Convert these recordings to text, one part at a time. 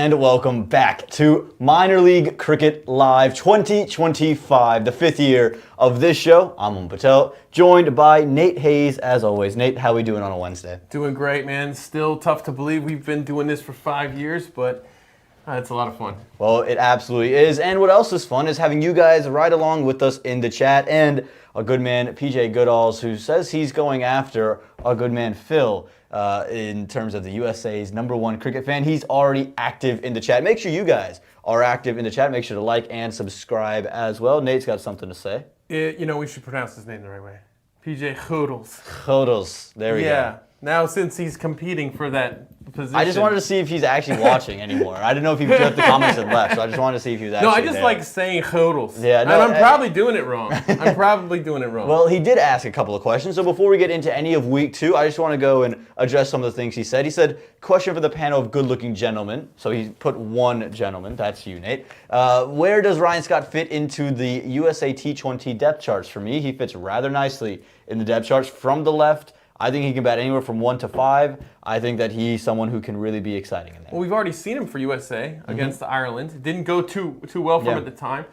and welcome back to Minor League Cricket Live 2025, the fifth year of this show. I'm Aaman Patel, joined by Nate Hayes, as always. Nate, how are we doing on a Wednesday? Doing great, man. Still tough to believe we've been doing this for 5 years, but it's a lot of fun. Well, it absolutely is. And what else is fun is having you guys right along with us in the chat, and our good man, PJ Goodalls, who says he's going after our good man, Phil, in terms of the USA's #1 cricket fan. He's already active in the chat. Make sure you guys are active in the chat. Make sure to like and subscribe as well. Nate's got something to say. We should pronounce his name the right way. PJ Goodalls. Goodalls. There we go. Yeah. Now, since he's competing for that position. I just wanted to see if he's actually watching anymore. I didn't know if he left the comments and left, so I just wanted to see if he was actually No, I just there. like saying Goodalls. Yeah, no, and I'm probably doing it wrong. I'm probably doing it wrong. Well, he did ask a couple of questions, so before we get into any of week 2, I just want to go and address some of the things he said. He said, question for the panel of good-looking gentlemen. So he put one gentleman. That's you, Nate. Where does Ryan Scott fit into the USA T20 depth charts? For me, he fits rather nicely in the depth charts from the left. I think he can bat anywhere from 1 to 5. I think that he's someone who can really be exciting in there. Well, we've already seen him for USA against Ireland. It didn't go too well for him at the time.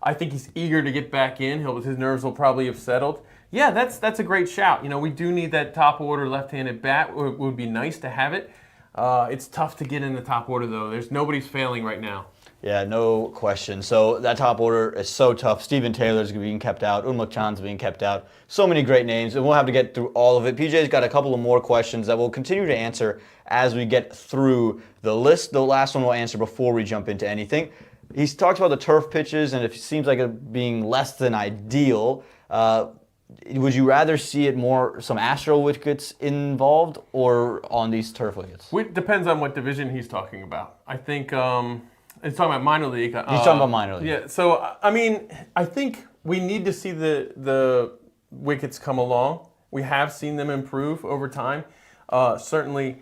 I think he's eager to get back in. His nerves will probably have settled. Yeah, that's a great shout. We do need that top order left-handed bat. It would be nice to have it. It's tough to get in the top order, though. Nobody's failing right now. Yeah, no question. So that top order is so tough. Stephen Taylor's being kept out. Unmuk Chan's being kept out. So many great names, and we'll have to get through all of it. PJ's got a couple of more questions that we'll continue to answer as we get through the list. The last one we'll answer before we jump into anything. He's talked about the turf pitches, and it seems like it being less than ideal. Would you rather see it more, some Astro wickets involved, or on these turf wickets? It depends on what division he's talking about. I think... He's talking about minor league. He's talking about minor league. Yeah, so, I think we need to see the wickets come along. We have seen them improve over time. Certainly,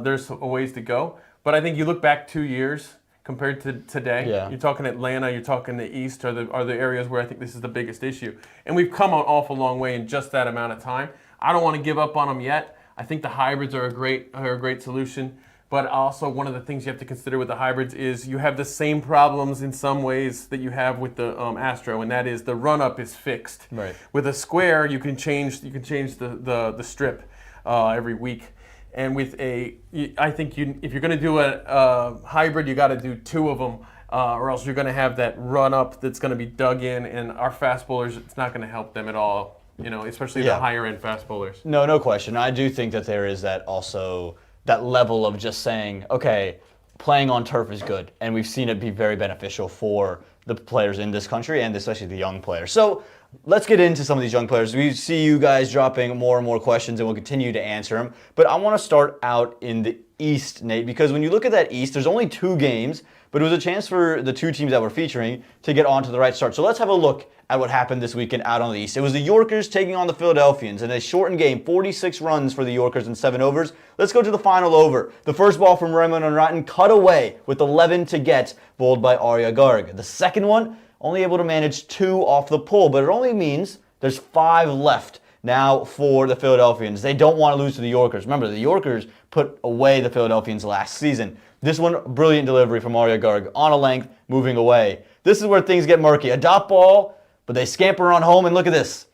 there's a ways to go. But I think you look back 2 years compared to today. Yeah. You're talking Atlanta, you're talking the East are the areas where I think this is the biggest issue. And we've come an awful long way in just that amount of time. I don't want to give up on them yet. I think the hybrids are a great solution. But also one of the things you have to consider with the hybrids is you have the same problems in some ways that you have with the Astro, and that is the run-up is fixed. Right. With a square, you can change the strip every week. And with I think if you're going to do a hybrid, you got to do 2 of them, or else you're going to have that run-up that's going to be dug in, and our fast bowlers, it's not going to help them at all. Especially the higher-end fast bowlers. No question. I do think that there is that also. That level of just saying, okay, playing on turf is good. And we've seen it be very beneficial for the players in this country and especially the young players. So let's get into some of these young players. We see you guys dropping more and more questions and we'll continue to answer them. But I want to start out in the East, Nate, because when you look at that East, there's only 2 games, but it was a chance for the 2 teams that we're featuring to get onto the right start. So let's have a look at what happened this weekend out on the East. It was the Yorkers taking on the Philadelphians in a shortened game, 46 runs for the Yorkers in 7 overs. Let's go to the final over. The first ball from Raymond Unratten cut away with 11 to get, bowled by Arya Garg. The second one, only able to manage 2 off the pull, but it only means there's 5 left now for the Philadelphians. They don't want to lose to the Yorkers. Remember, the Yorkers put away the Philadelphians last season. This one, brilliant delivery from Arya Garg on a length, moving away. This is where things get murky. A dot ball, but they scamper on home, and look at this.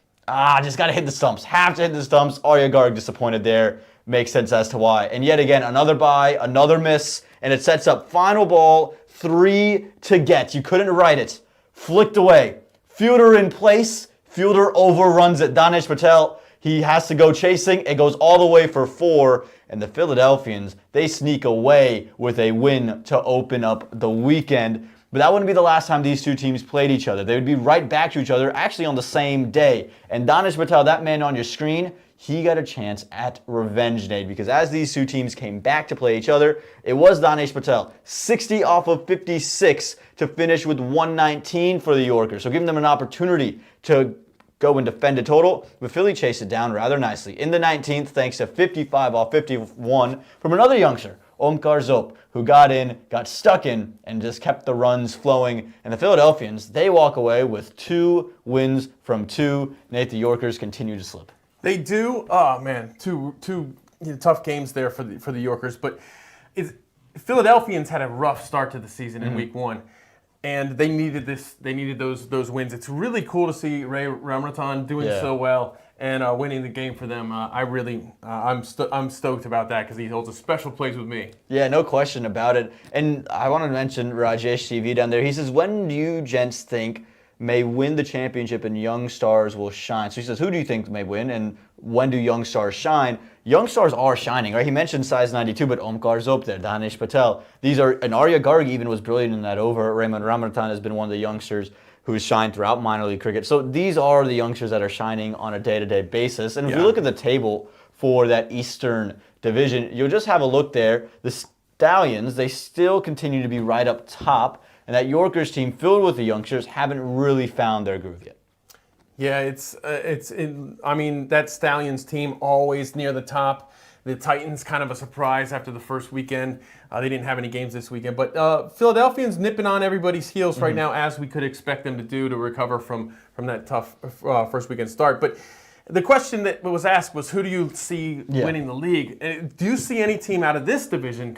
Just got to hit the stumps. Have to hit the stumps. Arya Garg disappointed there. Makes sense as to why. And yet again, another bye, another miss, and it sets up final ball, 3 to get. You couldn't write it. Flicked away. Fielder in place. Fielder overruns it. Danish Patel, he has to go chasing. It goes all the way for 4. And the Philadelphians, they sneak away with a win to open up the weekend. But that wouldn't be the last time these 2 teams played each other. They would be right back to each other, actually on the same day. And Danish Patel, that man on your screen, he got a chance at revenge, Nate, because as these 2 teams came back to play each other, it was Danish Patel, 60 off of 56 to finish with 119 for the Yorkers. So giving them an opportunity to go and defend a total, but Philly chased it down rather nicely in the 19th thanks to 55 off 51 from another youngster, Omkar Zope, who got in, got stuck in, and just kept the runs flowing. And the Philadelphians, they walk away with 2 wins from 2. Nate, the Yorkers continue to slip. They do. Oh man, two tough games there for the Yorkers. But Philadelphians had a rough start to the season in Week 1. And they needed this. They needed those wins. It's really cool to see Ray Ramanathan doing so well and winning the game for them. I'm stoked about that because he holds a special place with me. Yeah, no question about it. And I want to mention Rajesh TV down there. He says, when do you gents think may win the championship and young stars will shine? So he says, who do you think may win and when do young stars shine? Young stars are shining, right? He mentioned size 92, but Omkar Zopter, Danish Patel. These are, and Arya Garg even was brilliant in that over. Raymond Ramanathan has been one of the youngsters who's shined throughout minor league cricket. So these are the youngsters that are shining on a day-to-day basis. And if you look at the table for that Eastern division, you'll just have a look there. The Stallions, they still continue to be right up top. And that Yorkers team filled with the youngsters haven't really found their groove yet. Yeah, that Stallions team always near the top. The Titans kind of a surprise after the first weekend. They didn't have any games this weekend. But Philadelphians nipping on everybody's heels right now, as we could expect them to do to recover from that tough first weekend start. But the question that was asked was, who do you see winning the league? Do you see any team out of this division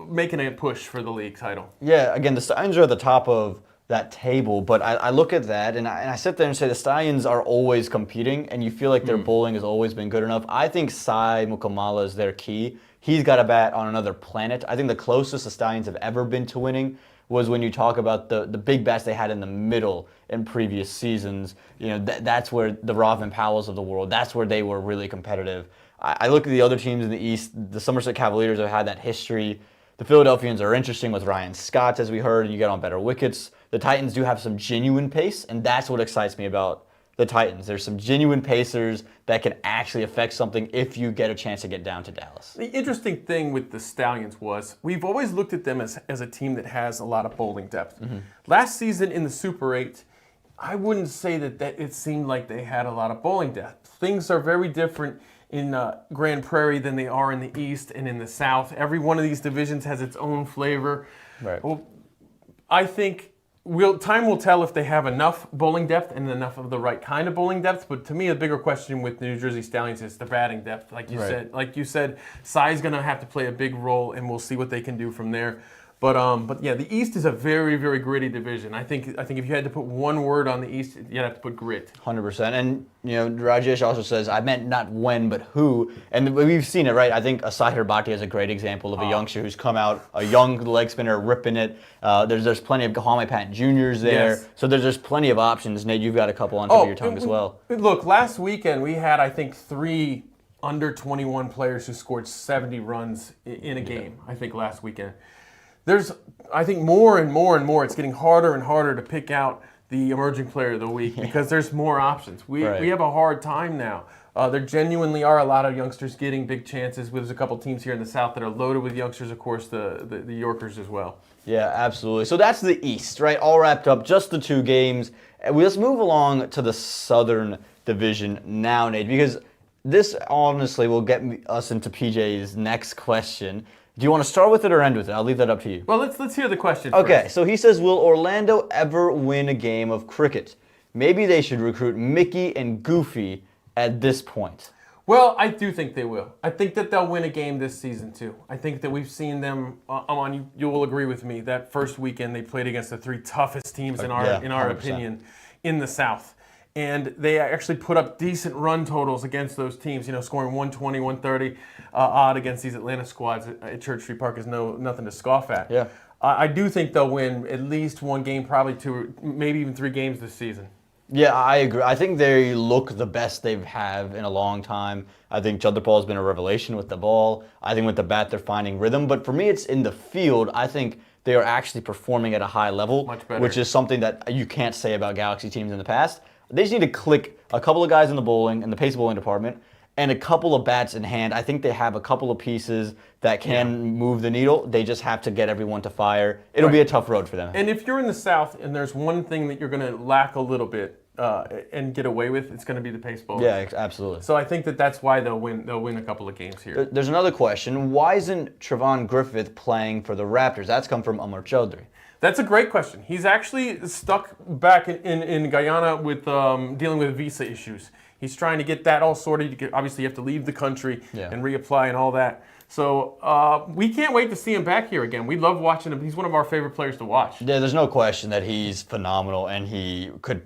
making a push for the league title? Yeah, again, the Stallions are at the top of that table, but I look at that and I sit there and say the Stallions are always competing and you feel like their bowling has always been good enough. I think Sai Mukamala is their key. He's got a bat on another planet. I think the closest the Stallions have ever been to winning was when you talk about the big bats they had in the middle in previous seasons. That's where the Rovman Powells of the world, that's where they were really competitive. I look at the other teams in the East. The Somerset Cavaliers have had that history. The Philadelphians are interesting with Ryan Scott, as we heard, and you get on better wickets. The Titans do have some genuine pace, and that's what excites me about the Titans. There's some genuine pacers that can actually affect something if you get a chance to get down to Dallas. The interesting thing with the Stallions was we've always looked at them as a team that has a lot of bowling depth. Last season in the Super 8, I wouldn't say that it seemed like they had a lot of bowling depth. Things are very different in Grand Prairie than they are in the East and in the South. Every one of these divisions has its own flavor. Right. Well, I think time will tell if they have enough bowling depth and enough of the right kind of bowling depth. But to me, a bigger question with the New Jersey Stallions is the batting depth. Like you said, Sai's going to have to play a big role, and we'll see what they can do from there. But yeah, the East is a very, very gritty division. I think if you had to put one word on the East, you'd have to put grit. 100%. And Rajesh also says, I meant not when, but who. And we've seen it, right? I think Asai Herbati is a great example of a youngster who's come out, a young leg spinner, ripping it. There's plenty of Kahame Patton Juniors there. Yes. So there's plenty of options. Nate, you've got a couple on top of your tongue as well. Look, last weekend we had, I think, 3 under 21 players who scored 70 runs in a game, I think, last weekend. I think more and more, it's getting harder and harder to pick out the emerging player of the week because there's more options. We have a hard time now. There genuinely are a lot of youngsters getting big chances. There's a couple teams here in the South that are loaded with youngsters, of course, the Yorkers as well. Yeah, absolutely. So that's the East, right? All wrapped up, just the 2 games. Let's move along to the Southern Division now, Nate, because this honestly will get us into PJ's next question. Do you want to start with it or end with it? I'll leave that up to you. Well, let's hear the question Okay, first. so he says, will Orlando ever win a game of cricket? Maybe they should recruit Mickey and Goofy at this point. Well, I do think they will. I think that they'll win a game this season, too. I think that we've seen them, you will agree with me, that first weekend they played against the 3 toughest teams in our opinion in the South. And they actually put up decent run totals against those teams, scoring 120, 130 odd against these Atlanta squads at Church Street Park is nothing to scoff at. Yeah. I do think they'll win at least 1 game, probably 2, maybe even 3 games this season. Yeah, I agree. I think they look the best they've had in a long time. I think Chandrapal has been a revelation with the ball. I think with the bat they're finding rhythm. But for me, it's in the field. I think they are actually performing at a high level, Much better. Which is something that you can't say about Galaxy teams in the past. They just need to click a couple of guys in the pace bowling department, and a couple of bats in hand. I think they have a couple of pieces that can move the needle. They just have to get everyone to fire. It'll be a tough road for them. And if you're in the South and there's one thing that you're going to lack a little bit and get away with, it's going to be the pace bowling. Yeah, absolutely. So I think that's why they'll win a couple of games here. There's another question. Why isn't Trevon Griffith playing for the Raptors? That's come from Amar Chaudhry. That's a great question. He's actually stuck back in Guyana with dealing with visa issues. He's trying to get that all sorted. Obviously, you have to leave the country and reapply and all that. So we can't wait to see him back here again. We love watching him. He's one of our favorite players to watch. Yeah, there's no question that he's phenomenal, and he could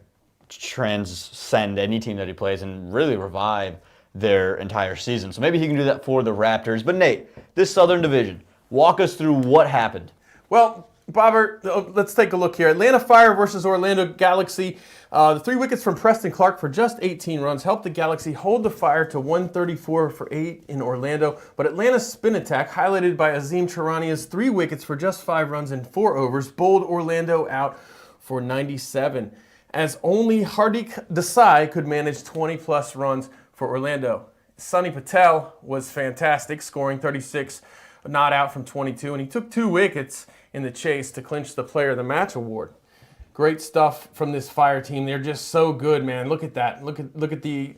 transcend any team that he plays and really revive their entire season. So maybe he can do that for the Raptors. But Nate, this Southern Division, walk us through what happened. Well, Bobbert, let's take a look here. Atlanta Fire versus Orlando Galaxy. The 3 wickets from Preston Clark for just 18 runs helped the Galaxy hold the Fire to 134 for 8 in Orlando. But Atlanta's spin attack, highlighted by Azim Charania's 3 wickets for just 5 runs in 4 overs, bowled Orlando out for 97, as only Hardik Desai could manage 20-plus runs for Orlando. Sunny Patel was fantastic, scoring 36 not out from 22, and he took 2 wickets in the chase to clinch the Player of the Match award. Great stuff from this Fire team. They're just so good, man. Look at that. Look at the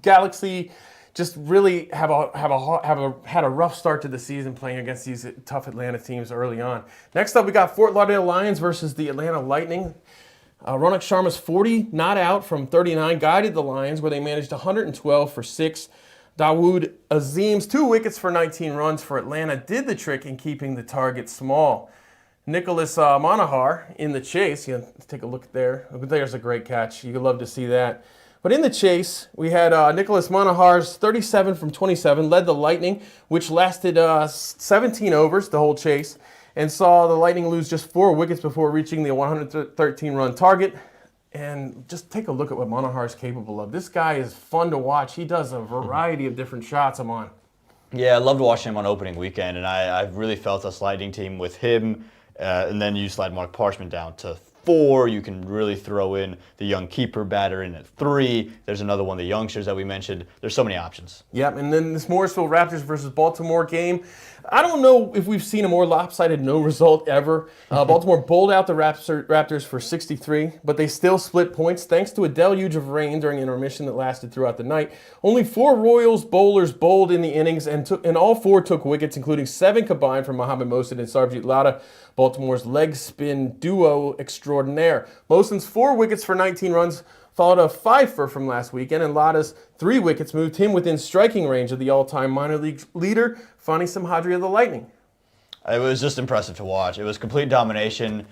Galaxy. Just really had a rough start to the season playing against these tough Atlanta teams early on. Next up, we got Fort Lauderdale Lions versus the Atlanta Lightning. Ronak Sharma's 40 not out from 39 guided the Lions, where they managed 112 for 6. Dawood Azim's 2 wickets for 19 runs for Atlanta did the trick in keeping the target small. Nicholas Monahar in the chase. Take a look there. There's a great catch. You could love to see that. But in the chase, we had Nicholas Monahar's 37 from 27 led the Lightning, which lasted 17 overs, the whole chase, and saw the Lightning lose just 4 wickets before reaching the 113-run target. And just take a look at what Monahar is capable of. This guy is fun to watch. He does a variety of different shots, Aaman. Yeah, I loved watching him on opening weekend, and I've really felt a sliding team with him. And then you slide Mark Parchment down to 4. You can really throw in the young keeper batter in at 3. There's another one of the youngsters that we mentioned. There's so many options. Yep, and then this Morrisville Raptors versus Baltimore game. I don't know if we've seen a more lopsided no result ever. Baltimore bowled out the Raptors for 63, but they still split points thanks to a deluge of rain during intermission that lasted throughout the night. Only 4 Royals bowlers bowled in the innings, and all 4 took wickets, including 7 combined from Mohamed Mohsin and Sarvjit Lada, Baltimore's leg spin duo extraordinaire. Mohsin's 4 wickets for 19 runs followed a 5-fer from last weekend, and Lada's 3 wickets moved him within striking range of the all-time minor league leader, Fani Samhadri of the Lightning. It was just impressive to watch. It was complete domination,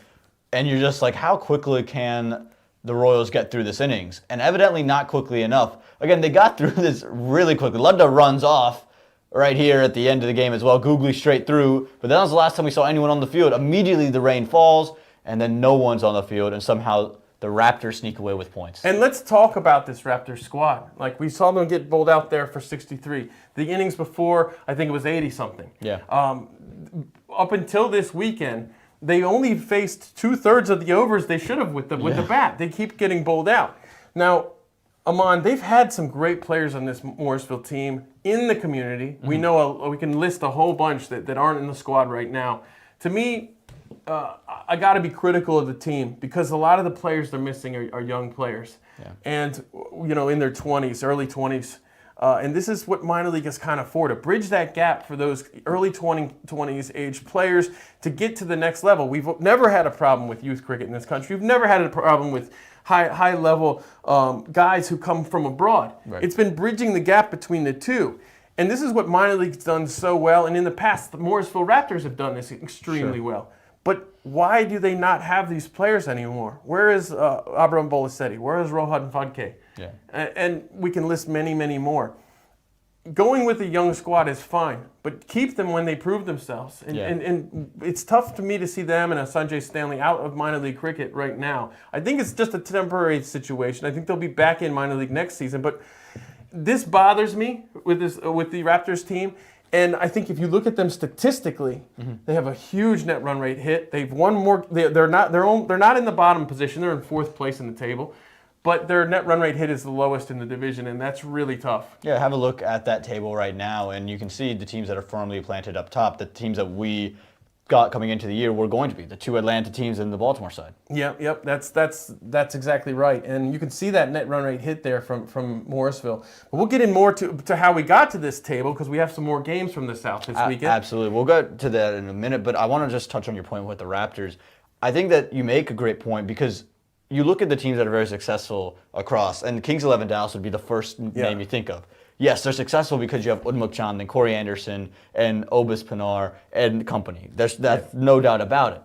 and you're just like, how quickly can the Royals get through this innings? And evidently not quickly enough. Again, they got through this really quickly. Lunda runs off right here at the end of the game as well, googly straight through, but that was the last time we saw anyone on the field. Immediately the rain falls, and then no one's on the field, and somehow the Raptors sneak away with points. And let's talk about this Raptors squad. Like, we saw them get bowled out there for 63. The innings before, I think it was 80-something. Yeah. Up until this weekend, they only faced 2/3 of the overs they should have with the bat. They keep getting bowled out. Now, Aaman, they've had some great players on this Morrisville team in the community. Mm-hmm. We know we can list a whole bunch that aren't in the squad right now. To me, I got to be critical of the team because a lot of the players they're missing are young players, and in their 20s, early 20s, and this is what minor league is kind of for, to bridge that gap for those early 20s age players to get to the next level. We've never had a problem with youth cricket in this country. We've never had a problem with high level guys who come from abroad. Right. It's been bridging the gap between the two. And this is what minor league's done so well. And in the past, the Morrisville Raptors have done this extremely well. But why do they not have these players anymore? Where is Abraham Bolasetti? Where is Rohan Fadke? Yeah. And we can list many, many more. Going with a young squad is fine, but keep them when they prove themselves. And it's tough to me to see them and a Sanjay Stanley out of minor league cricket right now. I think it's just a temporary situation. I think they'll be back in minor league next season. But this bothers me with the Raptors team. And I think if you look at them statistically, they have a huge net run rate hit. They've won more. They're not in the bottom position. They're in 4th place in the table, but their net run rate hit is the lowest in the division, and that's really tough. Yeah, have a look at that table right now, and you can see the teams that are firmly planted up top. The teams that we got coming into the year were going to be the 2 Atlanta teams and the Baltimore side. Yep. That's exactly right. And you can see that net run rate hit there from Morrisville. But we'll get in more to how we got to this table because we have some more games from the South this weekend. Absolutely. We'll get to that in a minute, but I want to just touch on your point with the Raptors. I think that you make a great point because you look at the teams that are very successful across, and Kings 11 Dallas would be the first name you think of. yes, they're successful because you have Udmuk Chand and Corey Anderson and Obis Pinar and company. That's no doubt about it.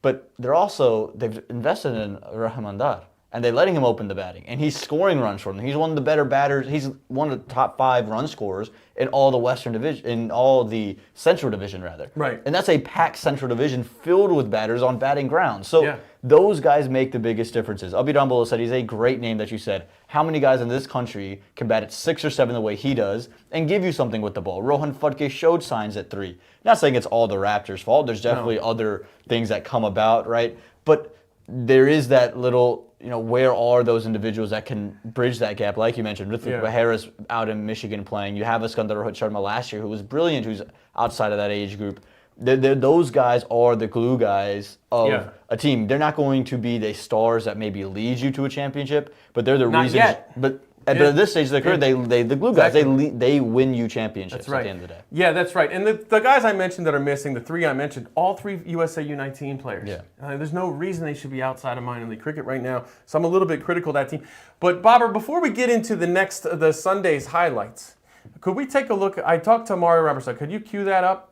But they've invested in Rahman Dar, and they're letting him open the batting, and he's scoring runs for them. He's one of the better batters. He's one of the top 5 run scorers in all the Western Division, in all the Central Division rather. Right. And that's a packed Central Division filled with batters on batting ground. So those guys make the biggest differences. Abhi Bolo said he's a great name that you said. How many guys in this country can bat at 6 or 7 the way he does and give you something with the ball? Rohan Phadke showed signs at 3. Not saying it's all the Raptors' fault. There's definitely other things that come about, right? But there is that little, where are those individuals that can bridge that gap? Like you mentioned, Rithvik Behar's out in Michigan playing. You have Iskandar Rohit Sharma last year who was brilliant, who's outside of that age group. Those guys are the glue guys of a team. They're not going to be the stars that maybe lead you to a championship, but they're the reasons. Yet. But at this stage of their career, they the glue guys. They win you championships at the end of the day. Yeah, that's right. And the guys I mentioned that are missing, the 3 I mentioned, all 3 USA U19 players. Yeah. There's no reason they should be outside of minor league cricket right now. So I'm a little bit critical of that team. But Bobber, before we get into the Sunday's highlights, could we take a look? I talked to Mario Robertson. Could you cue that up?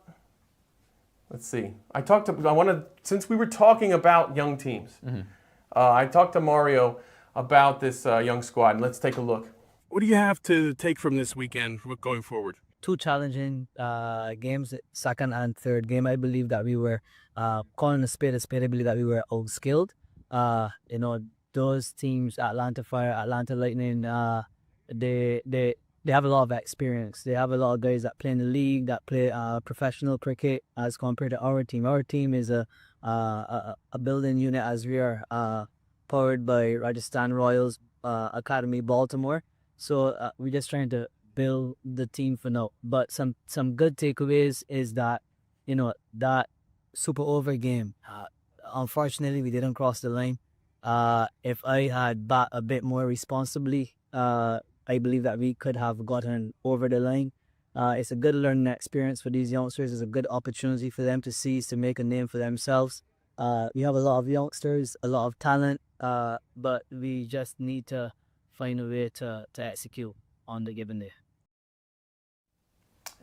Let's see. Since we were talking about young teams, I talked to Mario about this young squad. Let's take a look. What do you have to take from this weekend going forward? 2 challenging games, second and third game. I believe that we were calling a spade. I believe that we were outskilled. Those teams, Atlanta Fire, Atlanta Lightning, they have a lot of experience. They have a lot of guys that play in the league, that play professional cricket as compared to our team. Our team is a building unit as we are powered by Rajasthan Royals Academy, Baltimore. So we're just trying to build the team for now. But some good takeaways is that, that super over game. Unfortunately, we didn't cross the line. If I had bat a bit more responsibly, I believe that we could have gotten over the line. It's a good learning experience for these youngsters. It's a good opportunity for them to seize, to make a name for themselves. We have a lot of youngsters, a lot of talent, but we just need to find a way to execute on the given day.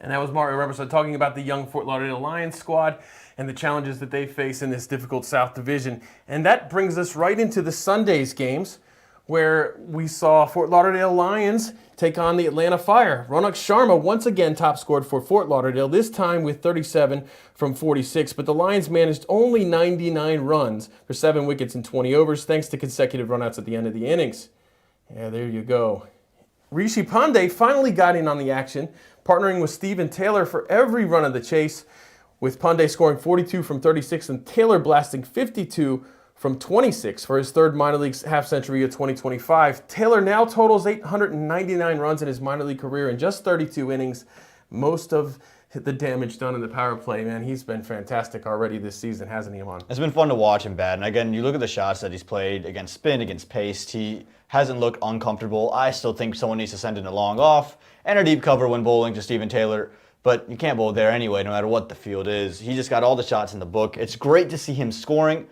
And that was Mario Robertson talking about the young Fort Lauderdale Lions squad and the challenges that they face in this difficult South Division. And that brings us right into the Sunday's games, where we saw Fort Lauderdale Lions take on the Atlanta Fire. Ronak Sharma once again top scored for Fort Lauderdale, this time with 37 from 46, but the Lions managed only 99 runs for 7 wickets in 20 overs, thanks to consecutive runouts at the end of the innings. Yeah, there you go. Rishi Pandey finally got in on the action, partnering with Steven Taylor for every run of the chase, with Pandey scoring 42 from 36 and Taylor blasting 52 from 26 for his 3rd minor league half-century of 2025. Taylor now totals 899 runs in his minor league career in just 32 innings. Most of the damage done in the power play, man. He's been fantastic already this season, hasn't he, Aaman? It's been fun to watch him bat. And again, you look at the shots that he's played against spin, against pace. He hasn't looked uncomfortable. I still think someone needs to send in a long off and a deep cover when bowling to Steven Taylor. But you can't bowl there anyway, no matter what the field is. He just got all the shots in the book. It's great to see him scoring.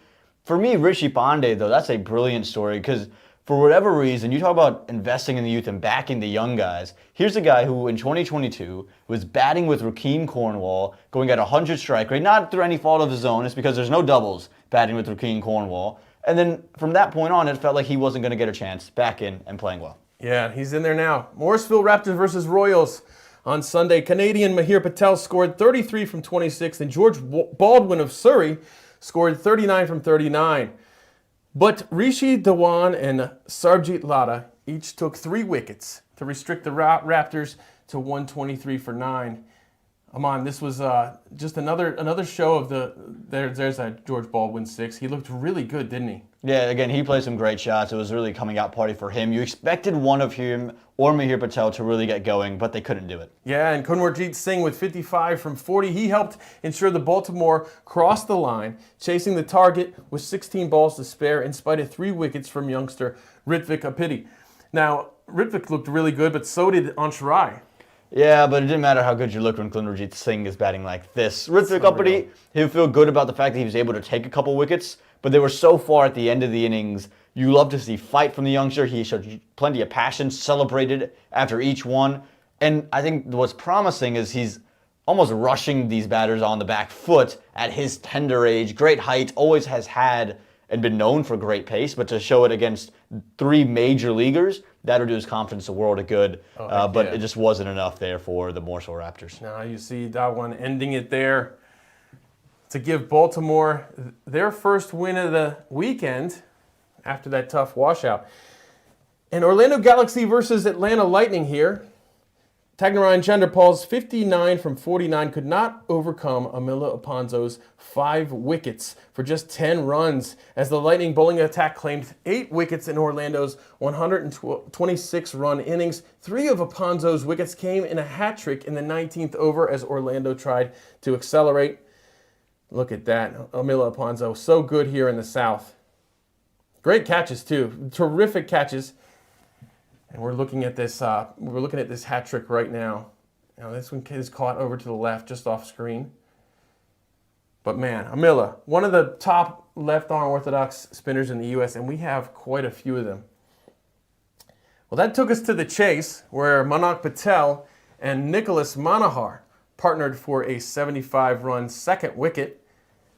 For me, Rishi Pandey, though, that's a brilliant story because for whatever reason, you talk about investing in the youth and backing the young guys. Here's a guy who in 2022 was batting with Rakeem Cornwall, going at 100 strike rate, not through any fault of his own. It's because there's no doubles batting with Rakeem Cornwall. And then from that point on, it felt like he wasn't going to get a chance back in and playing well. Yeah, he's in there now. Morrisville Raptors versus Royals on Sunday. Canadian Mahir Patel scored 33 from 26, and George Baldwin of Surrey scored 39 from 39. But Rishi Dhawan and Sarbjit Lada each took 3 wickets to restrict the Raptors to 123 for 9. Aaman, this was just another show of there's that George Baldwin 6. He looked really good, didn't he? Yeah, again, he played some great shots. It was really a coming out party for him. You expected one of him or Mahir Patel to really get going, but they couldn't do it. Yeah, and Kunwarjeet Singh with 55 from 40. He helped ensure the Baltimore crossed the line, chasing the target with 16 balls to spare in spite of 3 wickets from youngster Ritvik Apiti. Now, Ritvik looked really good, but so did Ansh Rai. Yeah, but it didn't matter how good you looked when Kunwarjeet Singh is batting like this. Ritvik Apiti, he'll feel good about the fact that he was able to take a couple wickets, but they were so far at the end of the innings. You love to see fight from the youngster. He showed plenty of passion, celebrated after each one. And I think what's promising is he's almost rushing these batters on the back foot at his tender age. Great height, always has had and been known for great pace, but to show it against 3 major leaguers, that would do his confidence a world of good. But it just wasn't enough there for the Morsel Raptors. Now you see that one ending it there to give Baltimore their first win of the weekend after that tough washout. And Orlando Galaxy versus Atlanta Lightning here. Tagnaran Chanderpaul's 59 from 49 could not overcome Amila Aponzo's 5 wickets for just 10 runs as the Lightning bowling attack claimed 8 wickets in Orlando's 126-run innings. 3 of Aponzo's wickets came in a hat trick in the 19th over as Orlando tried to accelerate. Look at that. Amila Aponzo, so good here in the South. Great catches too. Terrific catches. And we're looking at this. We're looking at this hat trick right now. Now this one is caught over to the left, just off screen. But man, Amila, one of the top left-arm orthodox spinners in the U.S., and we have quite a few of them. Well, that took us to the chase, where Manak Patel and Nicholas Manohar partnered for a 75-run second wicket.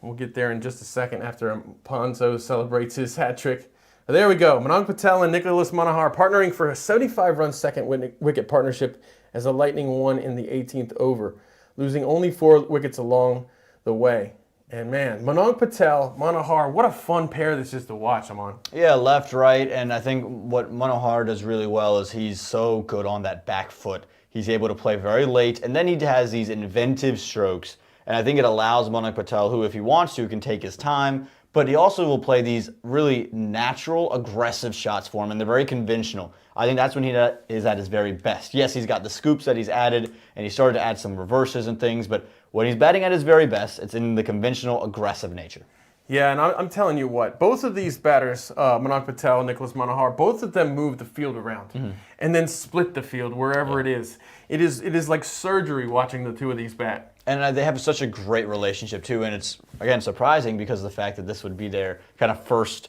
We'll get there in just a second after Ponzo celebrates his hat trick. There we go. Manak Patel and Nicholas Manohar partnering for a 75-run second wicket partnership as the Lightning won in the 18th over, losing only 4 wickets along the way. And man, Manak Patel, Manohar, what a fun pair this is to watch, Aaman. Yeah, left, right, and I think what Manohar does really well is he's so good on that back foot. He's able to play very late, and then he has these inventive strokes. And I think it allows Manak Patel, who if he wants to, can take his time, but he also will play these really natural, aggressive shots for him, and they're very conventional. I think that's when he is at his very best. Yes, he's got the scoops that he's added, and he started to add some reverses and things, but when he's batting at his very best, it's in the conventional, aggressive nature. Yeah, and I'm telling you what, both of these batters, Manak Patel and Nicholas Manohar, both of them move the field around and then split the field wherever it is. It is like surgery watching the two of these bat. And they have such a great relationship, too, and it's, again, surprising because of the fact that this would be their kind of first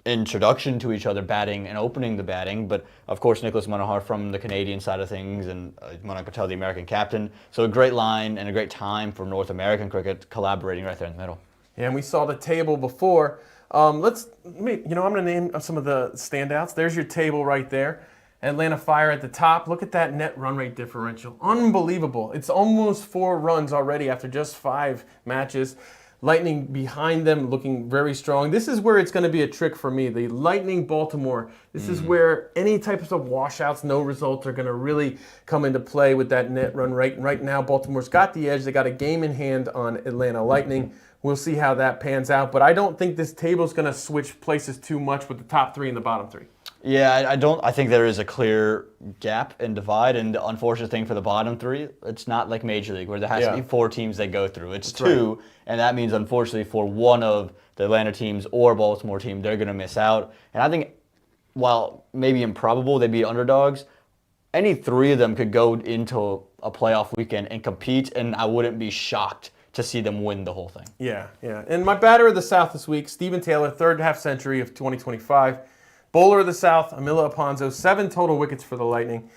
introduction to each other batting and opening the batting. But, of course, Nicholas Manohar from the Canadian side of things and Manak Patel, the American captain. So a great line and a great time for North American cricket collaborating right there in the middle. Yeah, and we saw the table I'm going to name some of the standouts. There's your table right there. Atlanta Fire at the top. Look at that net run rate differential. Unbelievable. It's almost 4 runs already after just 5 matches. Lightning behind them looking very strong. This is where it's going to be a trick for me. The Lightning Baltimore. This is where any types of washouts, no results are going to really come into play with that net run rate. Right now, Baltimore's got the edge. They got a game in hand on Atlanta Lightning. We'll see how that pans out. But I don't think this table's going to switch places too much with the top 3 and the bottom 3. Yeah, I don't. I think there is a clear gap and divide, and the unfortunate thing for the bottom 3, it's not like Major League where there has to be 4 teams they go through. It's 2, and that means unfortunately for one of the Atlanta teams or Baltimore team, they're going to miss out. And I think while maybe improbable they'd be underdogs, any 3 of them could go into a playoff weekend and compete, and I wouldn't be shocked to see them win the whole thing. Yeah. And my batter of the South this week, Stephen Taylor, 3rd half century of 2025. Bowler of the South, Amila Aponzo, 7 total wickets for the Lightning,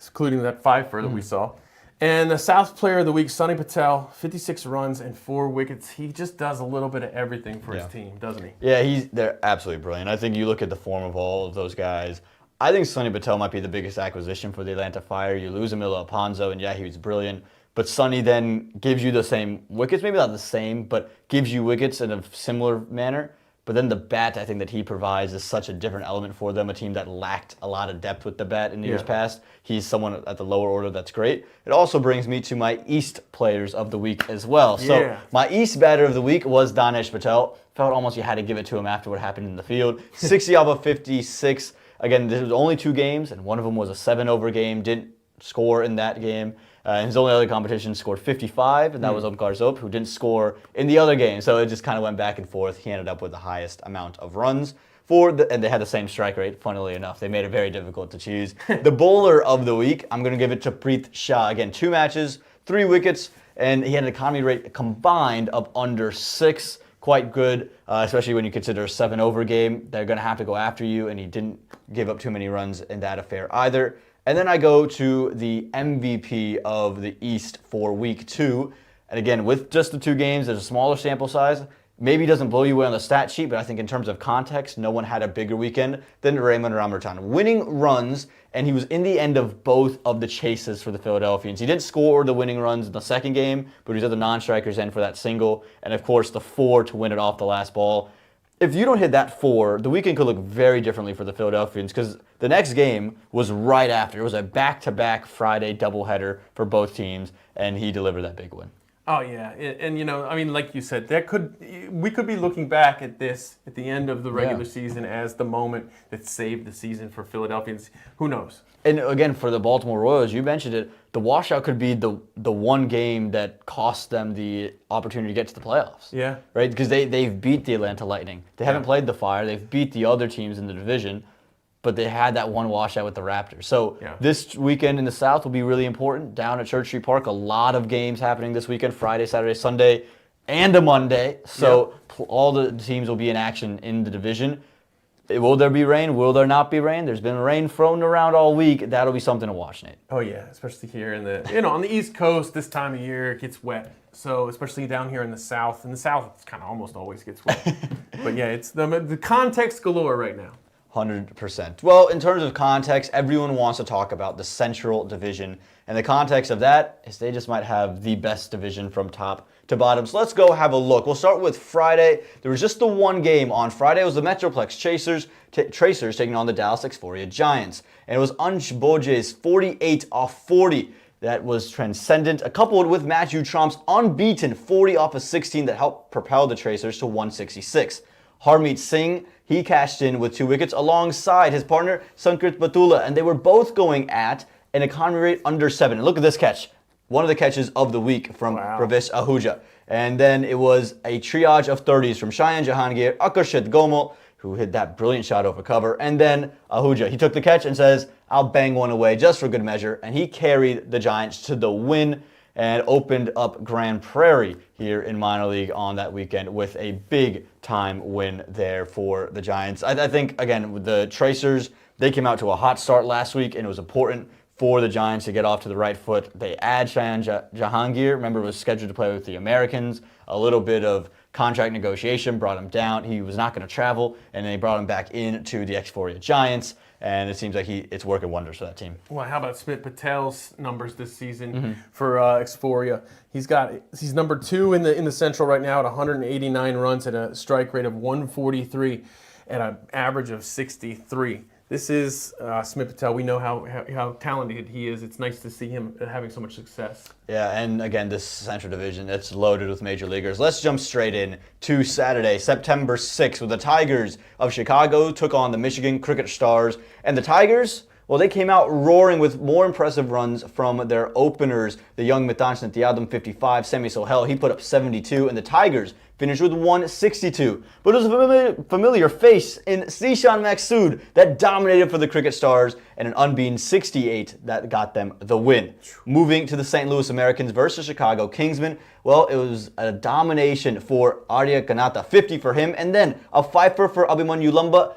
including that 5-fer that we saw. And the South Player of the Week, Sonny Patel, 56 runs and 4 wickets. He just does a little bit of everything for his team, doesn't he? Yeah, they're absolutely brilliant. I think you look at the form of all of those guys. I think Sonny Patel might be the biggest acquisition for the Atlanta Fire. You lose Amila Aponzo, and he was brilliant. But Sonny then gives you the same wickets, maybe not the same, but gives you wickets in a similar manner. But then the bat, I think, that he provides is such a different element for them, a team that lacked a lot of depth with the bat in years past. He's someone at the lower order that's great. It also brings me to my East Players of the Week as well. So my East Batter of the Week was Danesh Patel. Felt almost you had to give it to him after what happened in the field. 60 off of 56. Again, this was only 2 games, and one of them was a 7-over game. Didn't score in that game. His only other competition scored 55, and that was Omkar Zope, who didn't score in the other game. So it just kind of went back and forth. He ended up with the highest amount of runs and they had the same strike rate, funnily enough. They made it very difficult to choose. The Bowler of the Week, I'm going to give it to Preet Shah. Again, 2 matches, 3 wickets, and he had an economy rate combined of under 6. Quite good, especially when you consider a 7-over game. They're going to have to go after you, and he didn't give up too many runs in that affair either. And then I go to the MVP of the East for week 2. And again, with just the 2 games, there's a smaller sample size. Maybe doesn't blow you away on the stat sheet, but I think in terms of context, no one had a bigger weekend than Raymond Ramertan. Winning runs, and he was in the end of both of the chases for the Philadelphians. He didn't score the winning runs in the second game, but he was at the non-strikers end for that single, and of course the 4 to win it off the last ball. If you don't hit that 4, the weekend could look very differently for the Philadelphians, because the next game was right after. It was a back-to-back Friday doubleheader for both teams, and he delivered that big win. Oh yeah, and I mean, like you said, we could be looking back at this at the end of the regular season as the moment that saved the season for Philadelphians. Who knows? And again, for the Baltimore Royals, you mentioned it, the washout could be the one game that cost them the opportunity to get to the playoffs. Yeah. Right? Because they've beat the Atlanta Lightning. They haven't played the Fire. They've beat the other teams in the division, but they had that one washout with the Raptors. So this weekend in the South will be really important. Down at Church Street Park, a lot of games happening this weekend, Friday, Saturday, Sunday, and a Monday. So all the teams will be in action in the division. Will there be rain? Will there not be rain? There's been rain thrown around all week. That'll be something to watch, Nate. Oh yeah, especially here in the on the East Coast this time of year it gets wet. So especially down here in the South. In the South, it's kind of almost always gets wet. But yeah, it's the context galore right now. 100%. Well, in terms of context, everyone wants to talk about the Central Division. And the context of that is they just might have the best division from top to bottom. So let's go have a look. We'll start with Friday. There was just the one game on Friday. It was the Metroplex Tracers taking on the Dallas Exforia Giants. And it was Ansh Boje's 48 off 40 that was transcendent, coupled with Matthew Trump's unbeaten 40 off of 16 that helped propel the Tracers to 166. Harmeet Singh, he cashed in with 2 wickets alongside his partner Sankrit Batula, and they were both going at an economy rate under 7. And look at this catch. One of the catches of the week from Pravesh Ahuja. And then it was a triage of 30s from Shayan Jahangir, Akarshit Gomal, who hit that brilliant shot over cover. And then Ahuja, he took the catch and says, I'll bang one away just for good measure. And he carried the Giants to the win and opened up Grand Prairie here in minor league on that weekend with a big-time win there for the Giants. I think, again, with the Tracers, they came out to a hot start last week, and it was important for the Giants to get off to the right foot. They add Shayan Jahangir. Remember, was scheduled to play with the Americans. A little bit of contract negotiation brought him down. He was not going to travel, and they brought him back into the Exforia Giants. And it seems like it's working wonders for that team. Well, how about Smith Patel's numbers this season for Exforia? He's number 2 in the Central right now at 189 runs at a strike rate of 143 at an average of 63. This is Smith Patel. We know how talented he is. It's nice to see him having so much success. Yeah, and again, this Central Division, it's loaded with major leaguers. Let's jump straight in to Saturday, September 6th, where the Tigers of Chicago took on the Michigan Cricket Stars. And the Tigers, well, they came out roaring with more impressive runs from their openers. The young Mitan Santiadam, 55, Semi Sohel, he put up 72, and the Tigers finished with 162. But it was a familiar face in Sishan Maksud that dominated for the Cricket Stars, and an unbeaten 68 that got them the win. Moving to the St. Louis Americans versus Chicago Kingsmen, well, it was a domination for Arya Kanata, 50 for him, and then a fifer for Abhimanyu Lumba,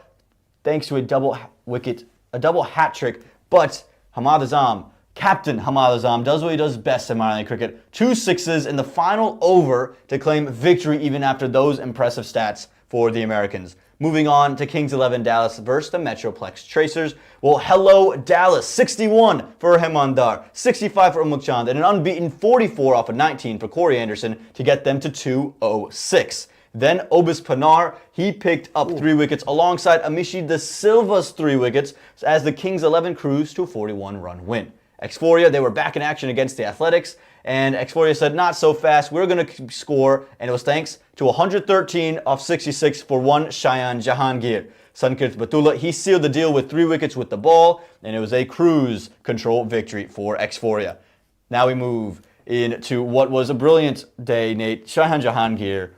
thanks to a double hat trick. But Hamad Azam, Captain Hamad Azam, does what he does best in minor league cricket. 2 sixes in the final over to claim victory even after those impressive stats for the Americans. Moving on to Kings 11 Dallas versus the Metroplex Tracers. Well, hello Dallas, 61 for Hemandar, 65 for Umukchand, and an unbeaten 44 off of 19 for Corey Anderson to get them to 206. Then Obis Panar, he picked up 3 wickets alongside Amishi De Silva's 3 wickets as the Kings 11 cruised to a 41-run win. Exforia, they were back in action against the Athletics, and Exforia said, not so fast, we're going to score, and it was thanks to 113 off 66 for one Shayan Jahangir. Sankrit Batula, he sealed the deal with 3 wickets with the ball, and it was a cruise control victory for Exforia. Now we move into what was a brilliant day, Nate. Shayan Jahangir,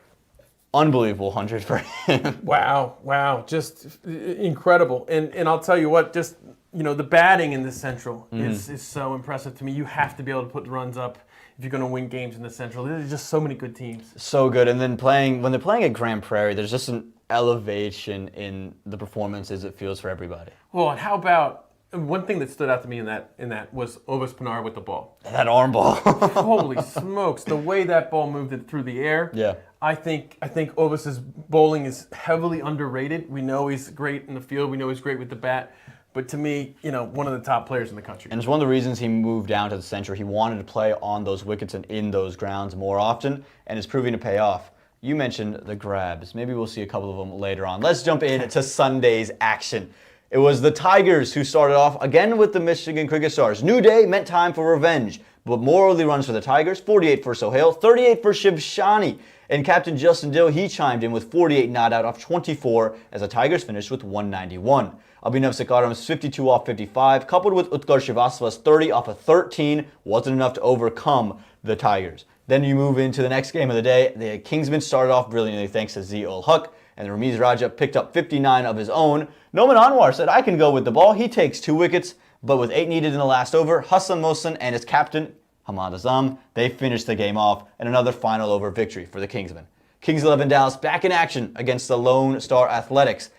unbelievable 100 for him. Wow, just incredible. And I'll tell you what, just the batting in the Central is so impressive to me. You have to be able to put the runs up if you're going to win games in the Central. There's just so many good teams. So good. And then when they're playing at Grand Prairie, there's just an elevation in the performances it feels for everybody. Well, and how about One thing that stood out to me in that was Obas Pinar with the ball. That arm ball. Holy smokes, the way that ball moved it through the air. Yeah. I think Obas's bowling is heavily underrated. We know he's great in the field. We know he's great with the bat. But to me, one of the top players in the country. And it's one of the reasons he moved down to the Central. He wanted to play on those wickets and in those grounds more often, and it's proving to pay off. You mentioned the grabs. Maybe we'll see a couple of them later on. Let's jump into Sunday's action. It was the Tigers who started off again with the Michigan Cricket Stars. New day meant time for revenge, but more early runs for the Tigers, 48 for Sohail, 38 for Shiv Shani. And Captain Justin Dill, he chimed in with 48 not out off 24 as the Tigers finished with 191. Abhinav Sikaram's 52 off 55, coupled with Utkar Srivastava's 30 off of 13, wasn't enough to overcome the Tigers. Then you move into the next game of the day. The Kingsmen started off brilliantly thanks to Z-ul Huq, and Ramiz Raja picked up 59 of his own. Noman Anwar said, I can go with the ball. He takes 2 wickets, but with 8 needed in the last over, Hassan Mohsen and his captain, Hamad Azam, they finished the game off in another final over victory for the Kingsmen. Kings 11 Dallas back in action against the Lone Star Athletics.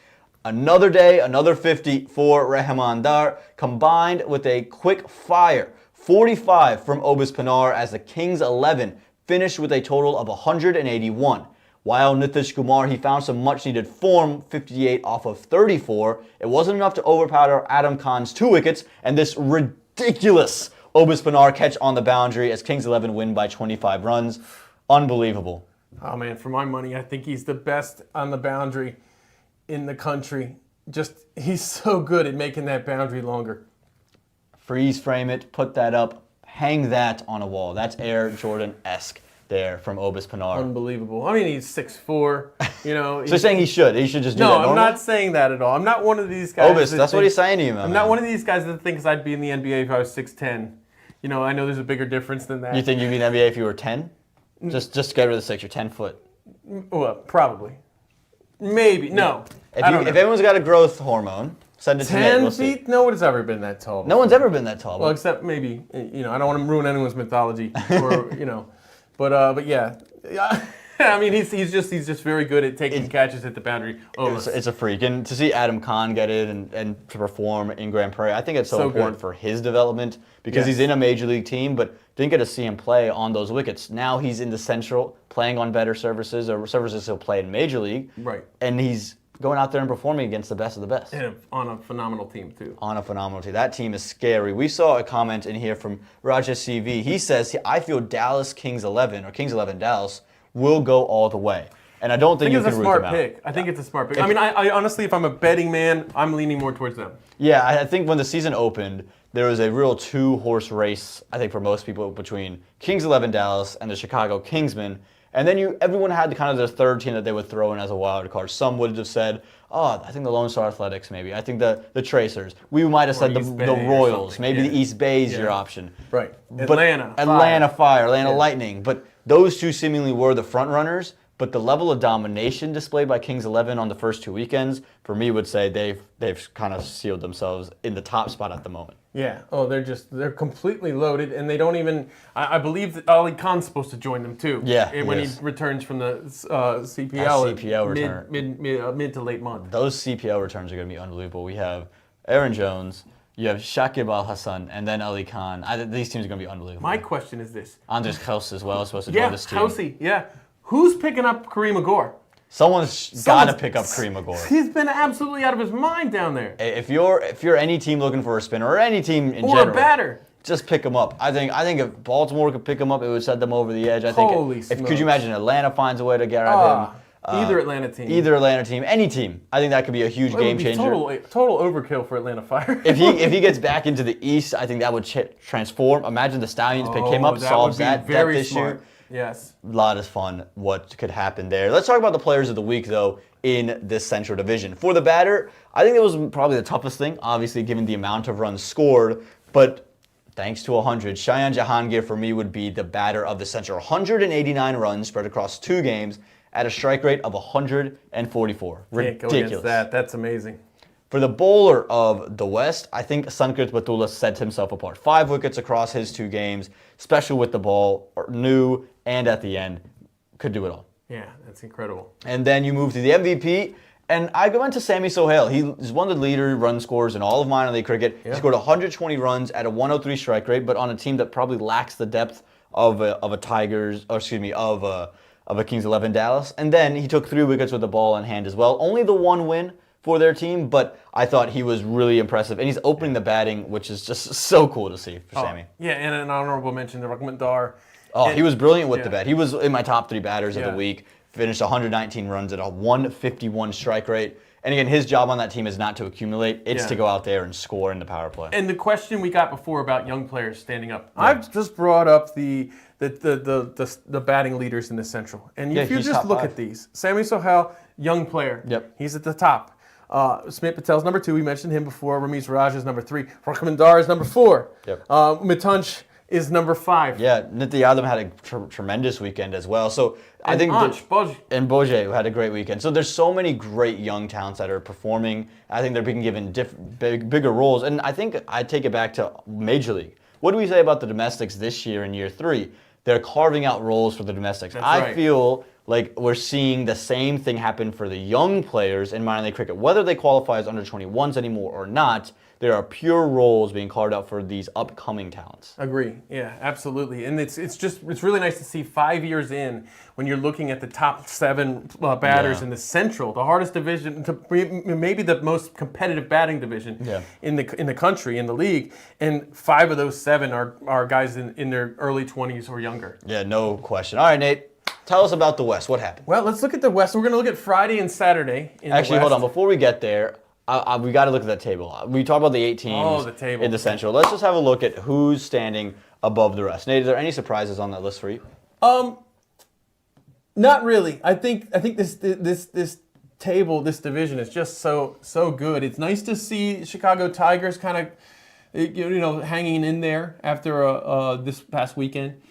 Another day, another 50 for Rahman Dar, combined with a quick fire 45 from Obas Pinar as the Kings 11 finished with a total of 181. While Nitish Kumar, he found some much-needed form, 58 off of 34. It wasn't enough to overpower Adam Khan's 2 wickets and this ridiculous Obas Pinar catch on the boundary as Kings 11 win by 25 runs. Unbelievable. Oh, man, for my money, I think he's the best on the boundary in the country. He's so good at making that boundary longer. Freeze frame it, put that up, hang that on a wall. That's Air Jordan-esque there from Obas Pinar. Unbelievable. I mean, he's 6'4", So you're saying he should just do that No, normally? I'm not saying that at all. I'm not one of these guys. Obas, that's what he's saying to you, man. I'm not one of these guys that thinks I'd be in the NBA if I was 6'10". I know there's a bigger difference than that. You think you'd be in the NBA if you were 10? Just get rid of the 6, you're 10 foot. Well, probably. Maybe. No. If everyone's got a growth hormone, send it to Nate. 10 We'll feet? see. No one has ever been that tall. No one's ever been that tall. Well, except maybe, I don't want to ruin anyone's mythology. Or, but yeah. I mean, he's just very good at taking catches at the boundary. It's a freak. And to see Adam Khan get it and to perform in Grand Prairie, I think it's so important for his development because he's in a major league team, but didn't get to see him play on those wickets. Now he's in the Central, playing on better surfaces, or surfaces he'll play in Major League. Right. And he's going out there and performing against the best of the best. And on a phenomenal team, too. On a phenomenal team. That team is scary. We saw a comment in here from Raja CV. He says, I feel Dallas Kings 11, or Kings 11 Dallas, will go all the way. And I don't think you can root them out. I think it's a smart pick. I mean, I honestly, if I'm a betting man, I'm leaning more towards them. Yeah, I think when the season opened, there was a real 2-horse race, I think for most people, between Kings 11 Dallas and the Chicago Kingsmen. And then everyone had kind of their third team that they would throw in as a wild card. Some would have said, I think the Lone Star Athletics maybe. I think the Tracers. We might have said the Royals. Maybe the East Bay is your option. Right. Atlanta Fire, Atlanta Lightning. But those two seemingly were the front runners. But the level of domination displayed by Kings 11 on the first 2 weekends, for me, would say they've kind of sealed themselves in the top spot at the moment. Yeah. Oh, they're completely loaded, and they don't even. I believe that Ali Khan's supposed to join them too. Yeah. When he returns from the CPL. CPL return. Mid to late month. Those CPL returns are going to be unbelievable. We have Aaron Jones, you have Shakib Al Hassan, and then Ali Khan. These teams are going to be unbelievable. My question is this: Andres Kels as well is supposed to join this team. Housey, yeah. Who's picking up Kareem Agor? Someone's got to pick up Kareem Agor. He's been absolutely out of his mind down there. If you're any team looking for a spinner or any team in general, or a batter, just pick him up. I think if Baltimore could pick him up, it would set them over the edge. I think. Holy smokes. Could you imagine Atlanta finds a way to get at him? Either Atlanta team, any team. I think that could be a huge game changer. Total overkill for Atlanta Fire. if he gets back into the East, I think that would transform. Imagine the Stallions pick him up, solves that depth issue. Yes. A lot of fun what could happen there. Let's talk about the players of the week, though, in this Central Division. For the batter, I think it was probably the toughest thing, obviously, given the amount of runs scored. But thanks to 100, Shayan Jahangir, for me, would be the batter of the Central. 189 runs spread across 2 games at a strike rate of 144. Ridiculous. Can't go against that. That's amazing. For the bowler of the West, I think Sankrit Batula set himself apart. 5 wickets across his 2 games, special with the ball, new, and at the end, could do it all. Yeah, that's incredible. And then you move to the MVP, And I go into Sammy Sohail. He's one of the leader run scorers in all of minor league cricket. Yeah. He scored 120 runs at a 103 strike rate, but on a team that probably lacks the depth of a Tigers, or excuse me, of a Kings 11 Dallas. And then he took 3 wickets with the ball in hand as well. Only the 1 win for their team, but I thought he was really impressive. And he's opening the batting, which is just so cool to see for Sammy. Yeah, and an honorable mention to Rahman Dar. Oh, he was brilliant with yeah. the bat. He was in my top 3 batters of Yeah. the week. Finished 119 runs at a 151 strike rate. And again, his job on that team is not to accumulate; it's Yeah. to go out there and score in the power play. And the question we got before about young players standing up, I've just brought up the batting leaders in the Central, and Yeah, if you he's just top look 5. at these, Sammy Sohail, young player, Yep. he's at the top. Smith Patel's number 2. We mentioned him before. Ramiz Raj is number 3. Rahman Dar is number 4. Yep. Mitunch is number 5. Yeah, Nitya Yadav had a tremendous weekend as well. So I think Boj. and Boje who had a great weekend. So there's so many great young talents that are performing. I think they're being given bigger roles. And I think I take it back to Major League. What do we say about the domestics this year in year 3? They're carving out roles for the domestics. That's I right. feel like we're seeing the same thing happen for the young players in minor league cricket. Whether they qualify as under 21s anymore or not, there are pure roles being carved out for these upcoming talents. Agree. Yeah, absolutely. And it's really nice to see 5 years in when you're looking at the top 7 batters Yeah. in the Central, the hardest division, maybe the most competitive batting division Yeah. in the country, in the league. And 5 of those 7 are guys in their early 20s or younger. Yeah, no question. All right, Nate, tell us about the West. What happened? Well, let's look at the West. We're going to look at Friday and Saturday in Actually, the West. hold on. Before we get there, we got to look at that table. We talked about the 8 teams the table. in the Central. Let's just have a look at who's standing above the rest. Nate, is there any surprises on that list for you? Not really. I think this table, this division is just so good. It's nice to see Chicago Tigers kind of hanging in there after this past weekend.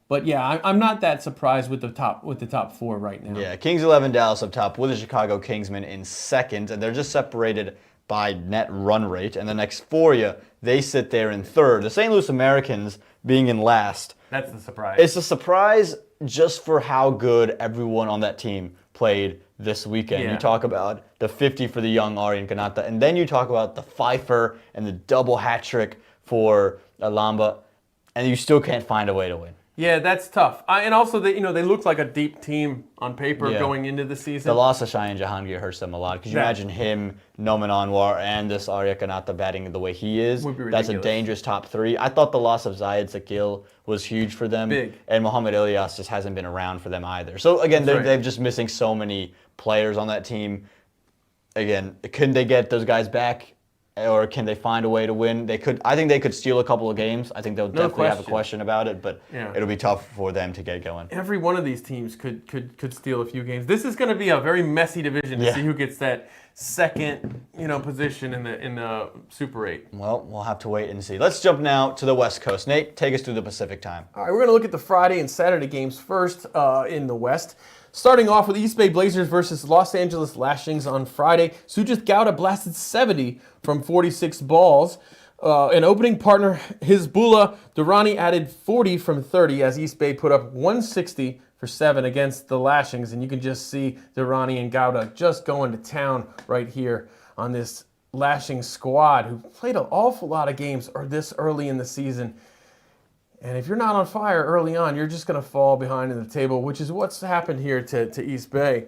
But yeah, I'm not that surprised with the top 4 right now. Yeah, Kings 11 Dallas up top with the Chicago Kingsmen in second, and they're just separated by net run rate. And the next 4 they sit there in third. The St. Louis Americans being in last. That's the surprise. It's a surprise just for how good everyone on that team played this weekend. Yeah. You talk about the 50 for the young Aryan Kanata, and then you talk about the Pfeiffer and the double hat trick for Alamba, and you still can't find a way to win. Yeah, that's tough. And also, they look like a deep team on paper Yeah. going into the season. The loss of Cheyenne Jahangir hurts them a lot. Could you Yeah. imagine him, Noman Anwar, and this Arya Kanata batting the way he is? Would be That's a ridiculous. dangerous top 3. I thought the loss of Zayed Sakil was huge for them. Big. And Mohamed Ilyas just hasn't been around for them either. So again, That's right. they're just missing so many players on that team. Again, can they get those guys back? Or can they find a way to win? They could. I think they could steal a couple of games. I think they'll definitely have a question. question about it, but Yeah. it'll be tough for them to get going. Every one of these teams could steal a few games. This is going to be a very messy division to Yeah. see who gets that second position in the Super 8. Well, we'll have to wait and see. Let's jump now to the West Coast. Nate, take us through the Pacific time. All right, we're going to look at the Friday and Saturday games first in the West. Starting off with East Bay Blazers versus Los Angeles Lashings on Friday. Sujit Gowda blasted 70 from 46 balls. An opening partner, Hizbullah Durrani, added 40 from 30 as East Bay put up 160 for 7 against the Lashings. And you can just see Durrani and Gowda just going to town right here on this Lashings squad who played an awful lot of games this early in the season. And if you're not on fire early on, you're just going to fall behind in the table, which is what's happened here to East Bay.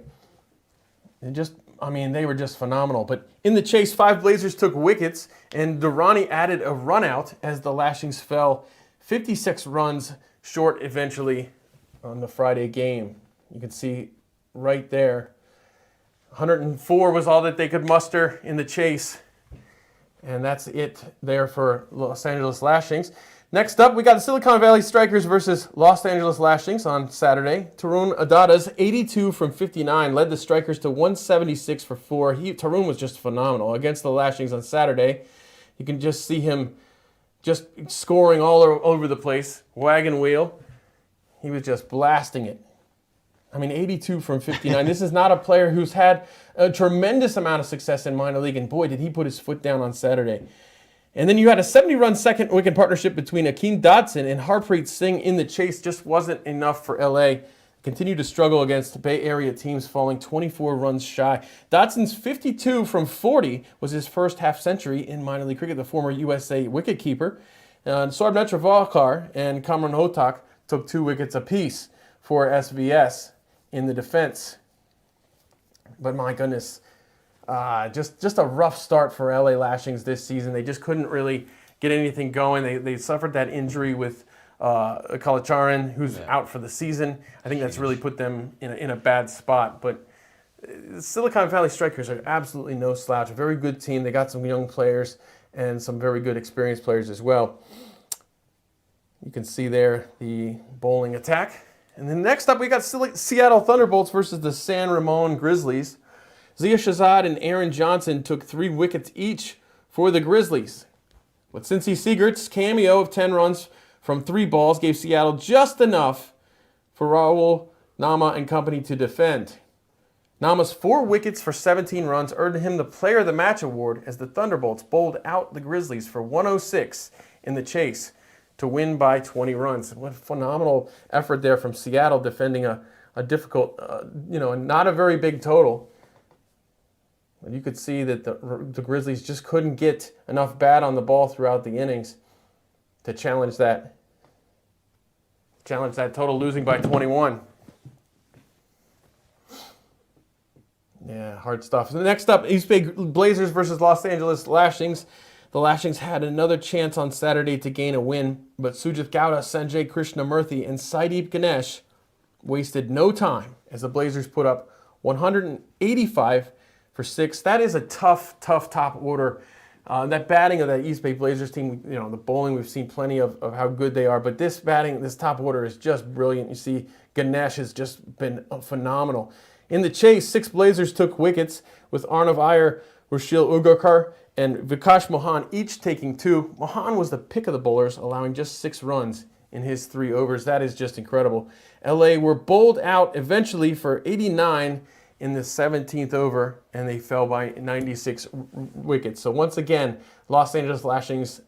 They were just phenomenal. But in the chase, 5 Blazers took wickets, and Durrani added a run out as the Lashings fell 56 runs short eventually on the Friday game. You can see right there, 104 was all that they could muster in the chase. And that's it there for Los Angeles Lashings. Next up, we got the Silicon Valley Strikers versus Los Angeles Lashings on Saturday. Tarun Adada's 82 from 59 led the Strikers to 176 for 4. Tarun was just phenomenal against the Lashings on Saturday. You can just see him just scoring all over the place, wagon wheel. He was just blasting it. 82 from 59. This is not a player who's had a tremendous amount of success in minor league, and boy, did he put his foot down on Saturday. And then you had a 70-run second wicket partnership between Akeem Dodson and Harpreet Singh in the chase. Just wasn't enough for LA. continue to struggle against Bay Area teams, falling 24 runs shy. Dotson's 52 from 40 was his first half century in minor league cricket. The former USA wicketkeeper, Saurabh Netravalkar and Kamran Hotak took 2 wickets apiece for SVS in the defense. But my goodness, just a rough start for LA Lashings this season. They just couldn't really get anything going. They suffered that injury with Kalacharan, who's out for the season. I think that's really put them in a bad spot. But the Silicon Valley Strikers are absolutely no slouch. A very good team. They got some young players and some very good experienced players as well. You can see there the bowling attack. And then next up, we got Seattle Thunderbolts versus the San Ramon Grizzlies. Zia Shazad and Aaron Johnson took 3 wickets each for the Grizzlies. But Cincy Siegert's cameo of 10 runs from 3 balls gave Seattle just enough for Raul, Nama, and company to defend. Nama's 4 wickets for 17 runs earned him the Player of the Match award as the Thunderbolts bowled out the Grizzlies for 106 in the chase to win by 20 runs. What a phenomenal effort there from Seattle, defending a difficult, not a very big total. And you could see that the Grizzlies just couldn't get enough bat on the ball throughout the innings to challenge that total, losing by 21. Yeah, hard stuff. So next up, East Bay Blazers versus Los Angeles Lashings. The Lashings had another chance on Saturday to gain a win, but Sujith Gowda, Sanjay Krishnamurthy, and Saideep Ganesh wasted no time as the Blazers put up 185 for 6. That is a tough top order. That batting of that East Bay Blazers team, the bowling, we've seen plenty of how good they are, but this batting, this top order is just brilliant. You see, Ganesh has just been phenomenal. In the chase, 6 Blazers took wickets, with Arnav Iyer, Rushil Ugarkar, and Vikash Mohan each taking 2. Mohan was the pick of the bowlers, allowing just 6 runs in his 3 overs. That is just incredible. LA were bowled out eventually for 89 in the 17th over, and they fell by 96 wickets. So once again, Los Angeles Lashings,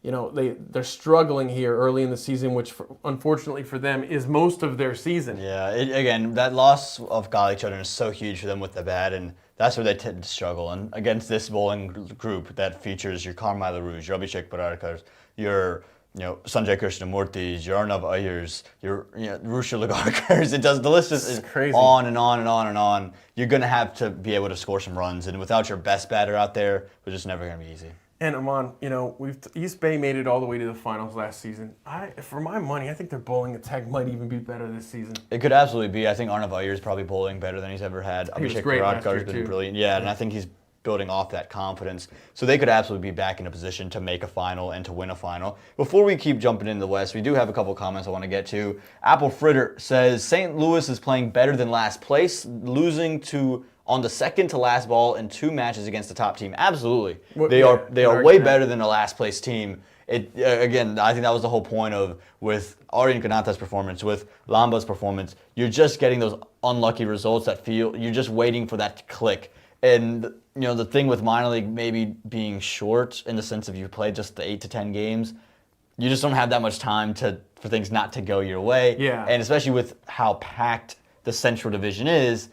they're struggling here early in the season, which unfortunately for them is most of their season. Yeah, again, that loss of Gali Chodron is so huge for them with the bat, and that's where they tend to struggle. And against this bowling group that features your Carmine LaRouge, your Abhishek Pararkar, your Sanjay Krishnamurthy's, your Arnav Ayers, your Rushil Lagarkars, the list is crazy. On and on and on and on. You're going to have to be able to score some runs, and without your best batter out there, it's just never going to be easy. And Aaman, East Bay made it all the way to the finals last season. For my money, I think their bowling attack might even be better this season. It could absolutely be. I think Arnav Iyer is probably bowling better than he's ever had. He was Abhishek great last Paradkar year, has been too. brilliant. Yeah, and I think he's building off that confidence. So they could absolutely be back in a position to make a final and to win a final. Before we keep jumping into the West, we do have a couple comments I want to get to. Apple Fritter says, St. Louis is playing better than last place, losing on the second to last ball in 2 matches against the top team. Absolutely. They are way better than the last place team. Again, I think that was the whole point with Aryan Kanata's performance, with Lamba's performance. You're just getting those unlucky results that you're just waiting for that to click. And the thing with minor league maybe being short in the sense of you play just the 8 to 10 games, you just don't have that much time for things not to go your way. Yeah. And especially with how packed the Central Division is,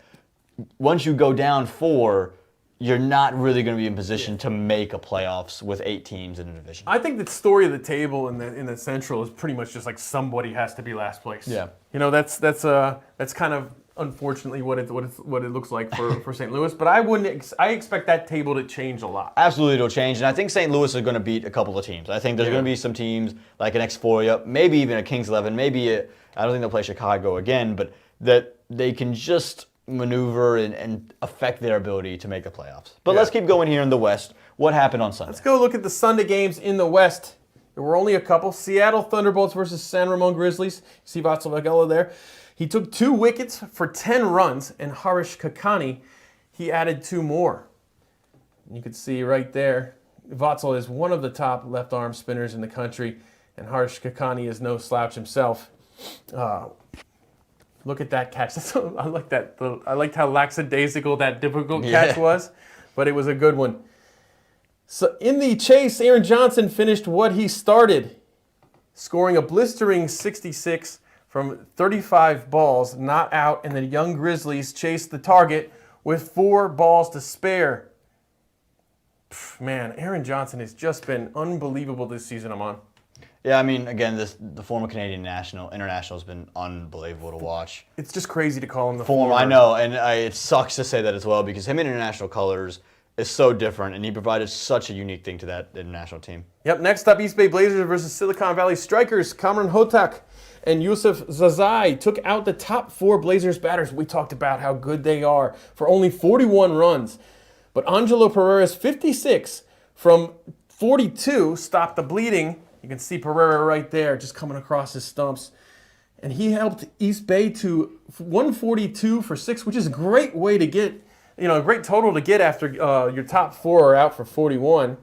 once you go down 4, you're not really going to be in position to make a playoffs with 8 teams in a division. I think the story of the table in the Central is pretty much just like somebody has to be last place. Yeah. That's kind of unfortunately what it looks like for St. Louis. But I expect that table to change a lot. Absolutely, it'll change, and I think St. Louis is going to beat a couple of teams. I think there's going to be some teams like an X4, maybe even a Kings 11, I don't think they'll play Chicago again, but that they can just maneuver and affect their ability to make the playoffs. But let's keep going here in the West. What happened on Sunday? Let's go look at the Sunday games in the West. There were only a couple. Seattle Thunderbolts versus San Ramon Grizzlies. You see Vatsal Vagela there. He took 2 wickets for 10 runs, and Harish Kakani, he added 2 more. And you can see right there, Vatsal is one of the top left-arm spinners in the country, and Harish Kakani is no slouch himself. Look at that catch. I like that. I liked how lackadaisical that difficult catch was, but it was a good one. So in the chase, Aaron Johnson finished what he started, scoring a blistering 66 from 35 balls, not out, and the young Grizzlies chased the target with 4 balls to spare. Man, Aaron Johnson has just been unbelievable this season, Aaman. Yeah, I mean, again, the former Canadian international has been unbelievable to watch. It's just crazy to call him the Former, former. I know, and it sucks to say that as well because him in international colors is so different, and he provided such a unique thing to that international team. Yep, next up, East Bay Blazers versus Silicon Valley Strikers. Cameron Hotak and Yusuf Zazai took out the top 4 Blazers batters. We talked about how good they are for only 41 runs. But Angelo Pereira's 56 from 42 stopped the bleeding. You can see Pereira right there just coming across his stumps. And he helped East Bay to 142 for 6, which is a great way to get, a great total to get after your top 4 are out for 41.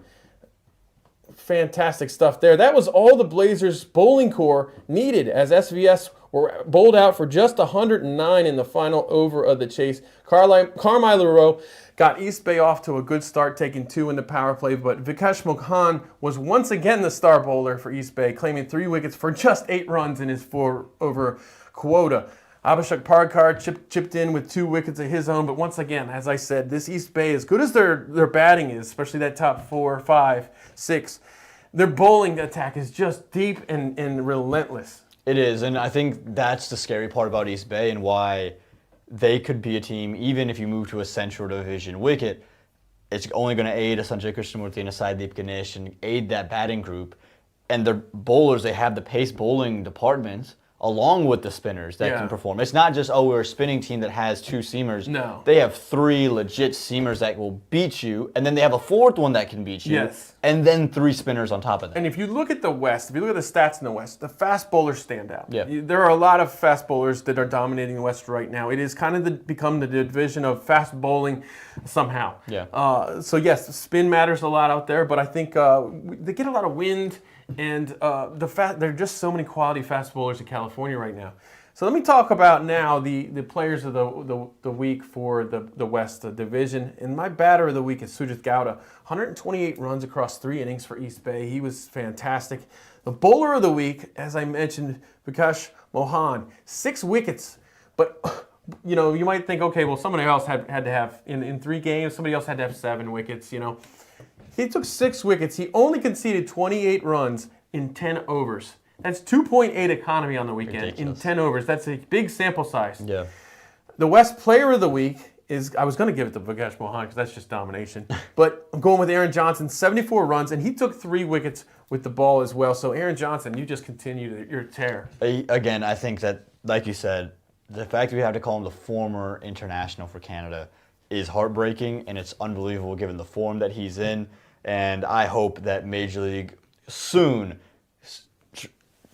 Fantastic stuff there. That was all the Blazers bowling core needed as SVS were bowled out for just 109 in the final over of the chase. Carmine Leroux got East Bay off to a good start, taking 2 in the power play, but Vikesh Mohan was once again the star bowler for East Bay, claiming 3 wickets for just 8 runs in his 4-over quota. Abhishek Parkar chipped in with 2 wickets of his own, but once again, as I said, this East Bay, as good as their batting is, especially that top 4, 5, 6, their bowling attack is just deep and relentless. It is, and I think that's the scary part about East Bay and why they could be a team, even if you move to a Central Division wicket, it's only going to aid a Sanjay Krishnamurti and a Saideep Ganesh and aid that batting group. And their bowlers, they have the pace bowling department along with the spinners that can perform. It's not just, we're a spinning team that has 2 seamers. No. They have 3 legit seamers that will beat you, and then they have a 4th one that can beat you, Yes. and then 3 spinners on top of that. And if you look at the West, if you look at the stats in the West, the fast bowlers stand out. Yeah. There are a lot of fast bowlers that are dominating the West right now. It is kind of become the division of fast bowling somehow. Yeah. So yes, spin matters a lot out there, but I think they get a lot of wind, and there are just so many quality fast bowlers in California right now. So let me talk about now the players of the week for the West Division. And my batter of the week is Sujit Gowda. 128 runs across 3 innings for East Bay. He was fantastic. The bowler of the week, as I mentioned, Vikesh Mohan. 6 wickets. But, you might think, okay, well, somebody else had to have, in 3 games, somebody else had to have 7 wickets, He took 6 wickets. He only conceded 28 runs in 10 overs. That's 2.8 economy on the weekend. Ridiculous. In 10 overs. That's a big sample size. Yeah. The West Player of the Week is, I was going to give it to Vikesh Mohan because that's just domination. But I'm going with Aaron Johnson, 74 runs, and he took 3 wickets with the ball as well. So Aaron Johnson, you just continued your tear. Again, I think that, like you said, the fact that we have to call him the former international for Canada is heartbreaking, and it's unbelievable given the form that he's in. And I hope that Major League soon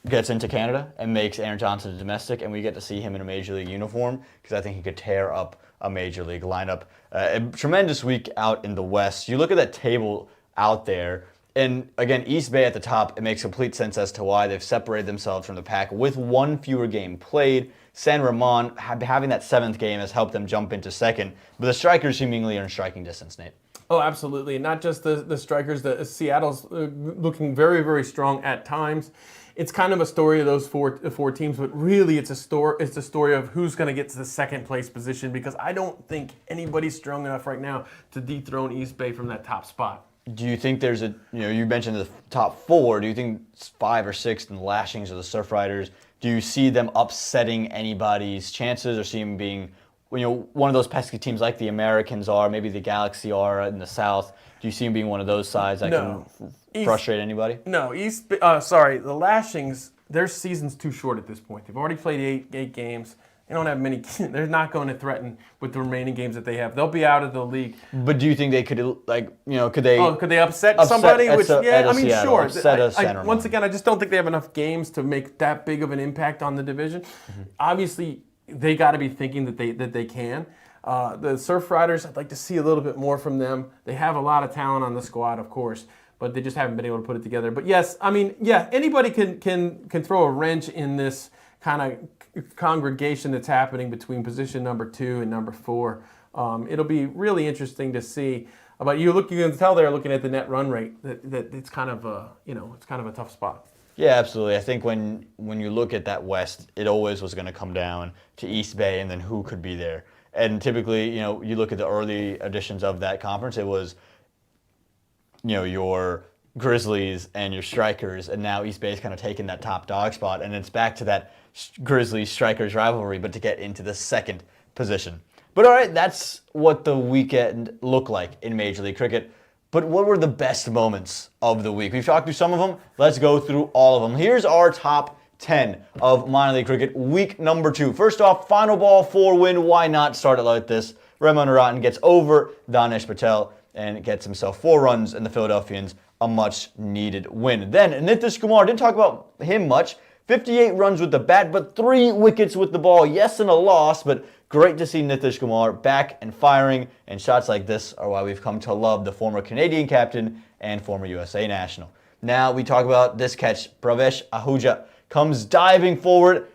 gets into Canada and makes Aaron Johnson a domestic, and we get to see him in a Major League uniform because I think he could tear up a Major League lineup. A tremendous week out in the West. You look at that table out there, and again, East Bay at the top, it makes complete sense as to why they've separated themselves from the pack with 1 fewer game played. San Ramon, having that 7th game has helped them jump into 2nd, but the Strikers seemingly are in striking distance, Nate. Oh, absolutely. Not just the Strikers. Seattle's looking very, very strong at times. It's kind of a story of those four teams, but really it's a story of who's going to get to the 2nd place position, because I don't think anybody's strong enough right now to dethrone East Bay from that top spot. Do you think there's you mentioned the top 4. Do you think 5 or 6 in the Lashings or the Surf Riders, do you see them upsetting anybody's chances or see them being, one of those pesky teams like the Americans are, maybe the Galaxy are in the South? Do you see them being one of those sides that can frustrate anybody? No, the Lashings, their season's too short at this point. They've already played 8 games. They don't have many. They're not going to threaten with the remaining games that they have. They'll be out of the league. But do you think they could, could they? Oh, could they upset somebody? Sure. Once again, I just don't think they have enough games to make that big of an impact on the division. Mm-hmm. Obviously, they got to be thinking that they can. The Surf Riders, I'd like to see a little bit more from them. They have a lot of talent on the squad, of course, but they just haven't been able to put it together. But yes, anybody can throw a wrench in this kind of congregation that's happening between position number 2 and number 4. It'll be really interesting to see. But you can tell they're looking at the net run rate that it's kind of a tough spot. Yeah, absolutely. I think when you look at that West, it always was going to come down to East Bay and then who could be there. And typically, you look at the early editions of that conference, it was, your Grizzlies and your Strikers, and now East Bay's kind of taken that top dog spot, and it's back to that Grizzlies-Strikers rivalry, but to get into the second position. But all right, that's what the weekend looked like in Major League Cricket. But what were the best moments of the week? We've talked through some of them. Let's go through all of them. Here's our top 10 of minor league cricket, week number 2. First off, final ball 4 win. Why not start it like this? Raymond Narayan gets over Danesh Patel and gets himself 4 runs, and the Philadelphians a much-needed win. Then Nitish Kumar, didn't talk about him much. 58 runs with the bat, but 3 wickets with the ball. Yes, and a loss, but great to see Nitish Kumar back and firing, and shots like this are why we've come to love the former Canadian captain and former USA national. Now we talk about this catch. Pravesh Ahuja comes diving forward.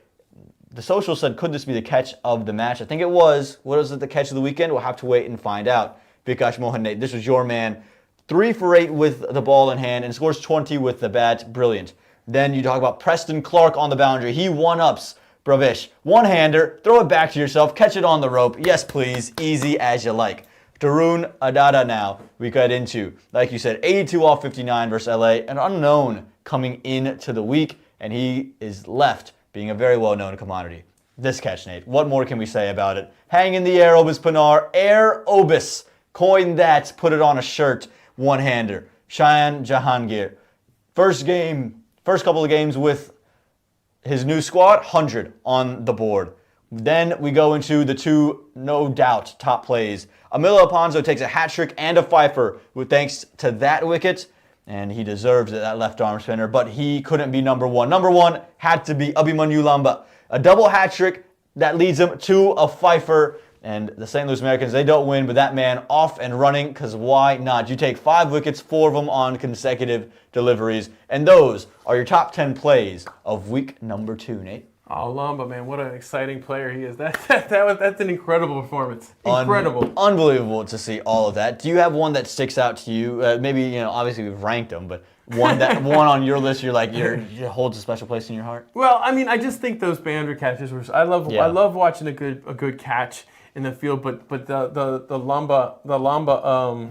The social said, could this be the catch of the match? I think it was. What is it, the catch of the weekend? We'll have to wait and find out. Vikash Mohan, Nate, this was your man. 3 for 8 with the ball in hand and scores 20 with the bat. Brilliant. Then you talk about Preston Clark on the boundary. He one-ups Pravesh. One-hander, throw it back to yourself, catch it on the rope. Yes, please. Easy as you like. Tarun Adada now we got into, like you said, 82 off 59 versus LA. An unknown coming into the week, and he is left being a very well-known commodity. This catch, Nate, what more can we say about it? Hang in the air, Obis Pinar. Air Obis. Coin that, put it on a shirt. One-hander. Cheyenne Jahangir. First couple of games with his new squad, 100 on the board. Then we go into the 2, no doubt, top plays. Amilo Alfonso takes a hat trick and a fifer thanks to that wicket, and he deserves that left arm spinner, but he couldn't be number 1. Number 1 had to be Abhimanyu Lamba. A double hat trick that leads him to a fifer. And the St. Louis Americans, they don't win, but that man off and running, because why not? You take 5 wickets, 4 of them on consecutive deliveries, and those are your top 10 plays of week number 2, Nate. Oh, Lamba, man, what an exciting player he is. That's an incredible performance. Incredible. Unbelievable to see all of that. Do you have one that sticks out to you? Maybe, obviously we've ranked them, but one on your list you're like, it holds a special place in your heart? Well, I mean, I just think those boundary catches were, I love watching a good catch in the field, but the Lamba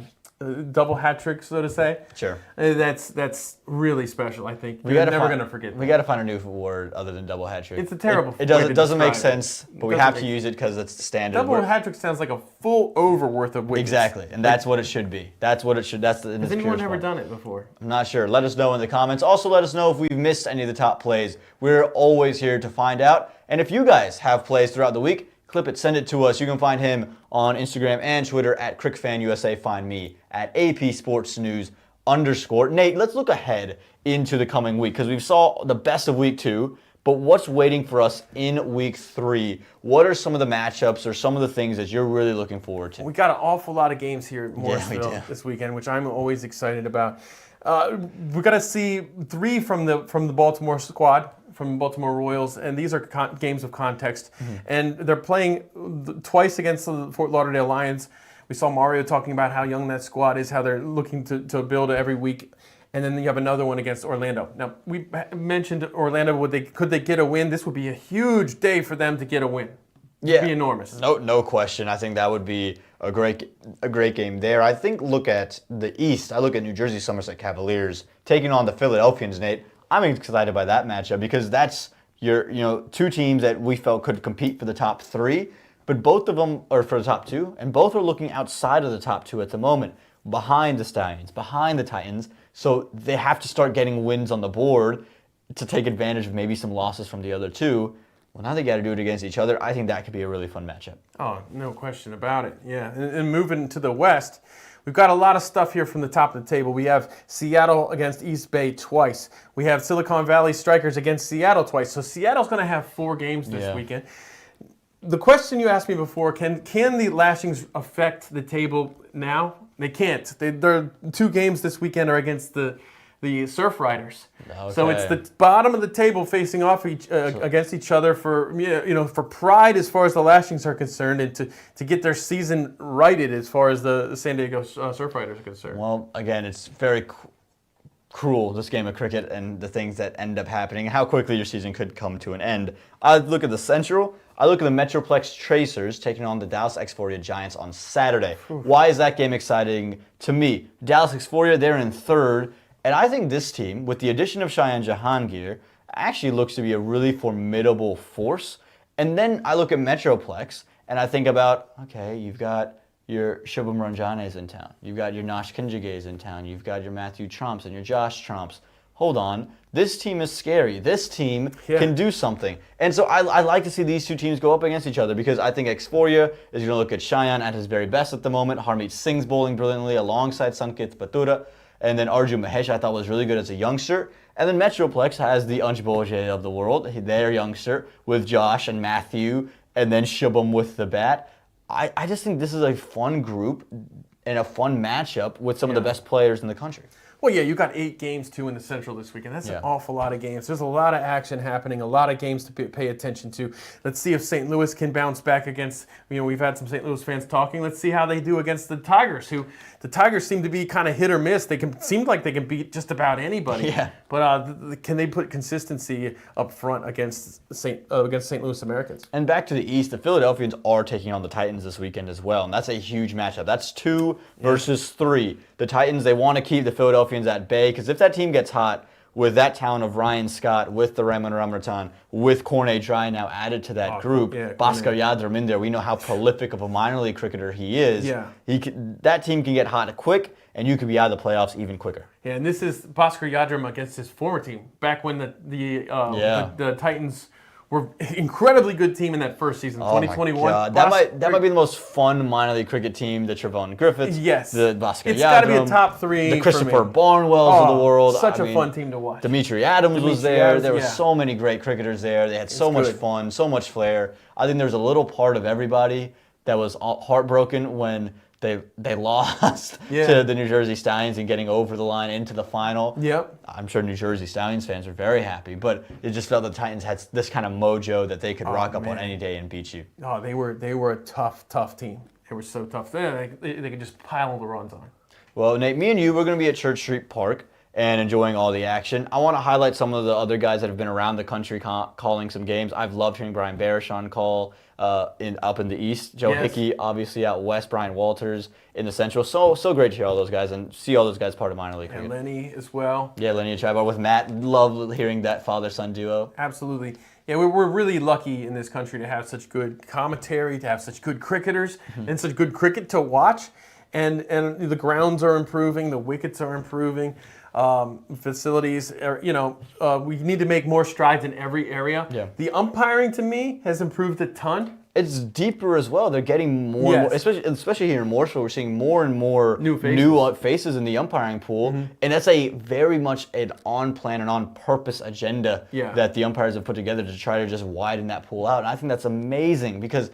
double hat trick, so to say. Sure. That's really special. I think we're never going to forget that. We got to find a new word other than double hat trick. It's a terrible. It doesn't make sense, but we have to use it because it's the standard. Double hat trick sounds like a full over worth of wickets. Exactly, and that's what it should be. That's what it should. Has anyone ever done it before? I'm not sure. Let us know in the comments. Also, let us know if we've missed any of the top plays. We're always here to find out. And if you guys have plays throughout the week, clip it, send it to us. You can find him on Instagram and Twitter at CrickFanUSA. Find me at APSportsNews_. Nate, let's look ahead into the coming week because we saw the best of week 2, but what's waiting for us in week 3? What are some of the matchups or some of the things that you're really looking forward to? We got an awful lot of games here at Morrisville this weekend, which I'm always excited about. We're going to see 3 from the Baltimore squad, from Baltimore Royals, and these are games of context. Mm-hmm. And they're playing twice against the Fort Lauderdale Lions. We saw Mario talking about how young that squad is, how they're looking to build every week. And then you have another one against Orlando. Now, we mentioned Orlando. Could they get a win? This would be a huge day for them to get a win. It'd be enormous. No question. I think that would be a great game there. I think look at the East. I look at New Jersey Somerset Cavaliers taking on the Philadelphians, Nate. I'm excited by that matchup because that's your 2 teams that we felt could compete for the top 3, but both of them are for the top 2, and both are looking outside of the top 2 at the moment, behind the Stallions, behind the Titans. So they have to start getting wins on the board to take advantage of maybe some losses from the other 2. Well, now they got to do it against each other. I think that could be a really fun matchup. Oh, no question about it. Yeah, and moving to the West, we've got a lot of stuff here from the top of the table. We have Seattle against East Bay twice. We have Silicon Valley Strikers against Seattle twice. So Seattle's going to have 4 games this weekend. The question you asked me before, can the lashings affect the table now? They can't. Their 2 games this weekend are against the Surf Riders. Okay. So it's the bottom of the table facing off against each other for for pride as far as the lashings are concerned, and to get their season righted as far as the San Diego Surf Riders are concerned. Well, again, it's very cruel, this game of cricket and the things that end up happening, how quickly your season could come to an end. I look at the Central. I look at the Metroplex Tracers taking on the Dallas X-Foria Giants on Saturday. Why is that game exciting to me? Dallas X-Foria, they're in third, and I think this team, with the addition of Cheyenne Jahangir, actually looks to be a really formidable force. And then I look at Metroplex, and I think about, okay, you've got your Shubham Ranjanes in town. You've got your Nash Kinjigays in town. You've got your Matthew Trumps and your Josh Trumps. Hold on. This team is scary. This team can do something. And so I like to see these two teams go up against each other because I think X-Foria is going to look at Cheyenne at his very best at the moment. Harmeet Singh's bowling brilliantly alongside Sankit Patura. And then Arjun Mahesh I thought was really good as a youngster. And then Metroplex has the Anj Boje of the world, their youngster, with Josh and Matthew, and then Shubham with the bat. I just think this is a fun group and a fun matchup with some of the best players in the country. Well, yeah, you got 8 games too in the Central this weekend. That's an awful lot of games. There's a lot of action happening, a lot of games to pay attention to. Let's see if St. Louis can bounce back against, we've had some St. Louis fans talking. Let's see how they do against the Tigers, who the Tigers seem to be kind of hit or miss. Seem like they can beat just about anybody. Yeah. But can they put consistency up front against St. Louis Americans? And back to the East, the Philadelphians are taking on the Titans this weekend as well, and that's a huge matchup. That's 2 versus 3. The Titans, they want to keep the Philadelphians at bay, because if that team gets hot with that talent of Ryan Scott, with the Raman Ramaratan, with Cornet Dry now added to that group, Bhaskar Yadram in there, we know how prolific of a minor league cricketer he is. Yeah. That team can get hot quick, and you could be out of the playoffs even quicker. Yeah, and this is Bhaskar Yadram against his former team, back when the Titans were an incredibly good team in that first season, 2021. My God. That might be the most fun minor league cricket team. The Trevon Griffiths, the Bhaskar Yadram. It's got to be a top 3. The Christopher Barnwells of the world. Such a fun team to watch. Dimitri Adams was there. There were so many great cricketers there. They had so much fun, so much flair. I think there's a little part of everybody that was heartbroken when they lost to the New Jersey Stallions and getting over the line into the final. Yep. I'm sure New Jersey Stallions fans are very happy, but it just felt the Titans had this kind of mojo that they could rock up on any day and beat you. Oh, they were a tough team. They were so tough. They could just pile the runs on. Well, Nate, me and you, we're going to be at Church Street Park and enjoying all the action. I want to highlight some of the other guys that have been around the country calling some games. I've loved hearing Brian Barishon call up in the East. Joe Hickey, obviously out west. Brian Walters in the Central. So great to hear all those guys and see all those guys part of minor league cricket. And Lenny as well. Yeah, Lenny and Tribar with Matt. Love hearing that father-son duo. Absolutely. Yeah, we're really lucky in this country to have such good commentary, to have such good cricketers, and such good cricket to watch. And the grounds are improving, the wickets are improving. Facilities are, we need to make more strides in every area. Yeah. The umpiring to me has improved a ton. It's deeper as well. They're getting more and more, especially here in Mooresville, we're seeing more and more new faces in the umpiring pool. And that's a very much an on-plan and on-purpose agenda that the umpires have put together to try to just widen that pool out. And I think that's amazing because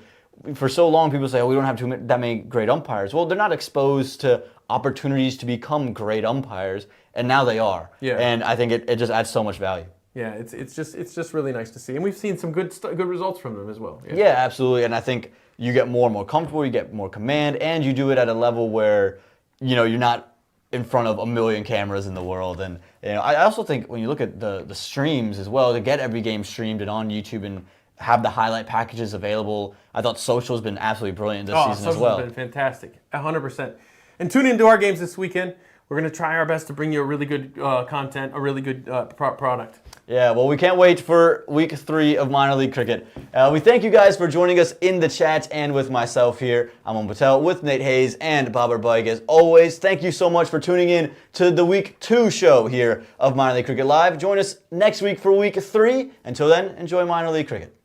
for so long people say, we don't have that many great umpires. Well, they're not exposed to opportunities to become great umpires, and now they are. Yeah. And I think it just adds so much value. Yeah, it's just really nice to see, and we've seen some good results from them as well. Yeah, absolutely, and I think you get more and more comfortable, you get more command, and you do it at a level where you're not in front of a million cameras in the world. And I also think when you look at the streams as well, to get every game streamed and on YouTube and have the highlight packages available, I thought social's been absolutely brilliant this season as well. Social's been fantastic, 100%. And tune into our games this weekend. We're going to try our best to bring you a really good content, a really good product. Yeah, well, we can't wait for week 3 of minor league cricket. We thank you guys for joining us in the chat and with myself here. I'm Aaman Patel with Nate Hayes and Babar Baig as always. Thank you so much for tuning in to the week 2 show here of Minor League Cricket Live. Join us next week for week 3. Until then, enjoy minor league cricket.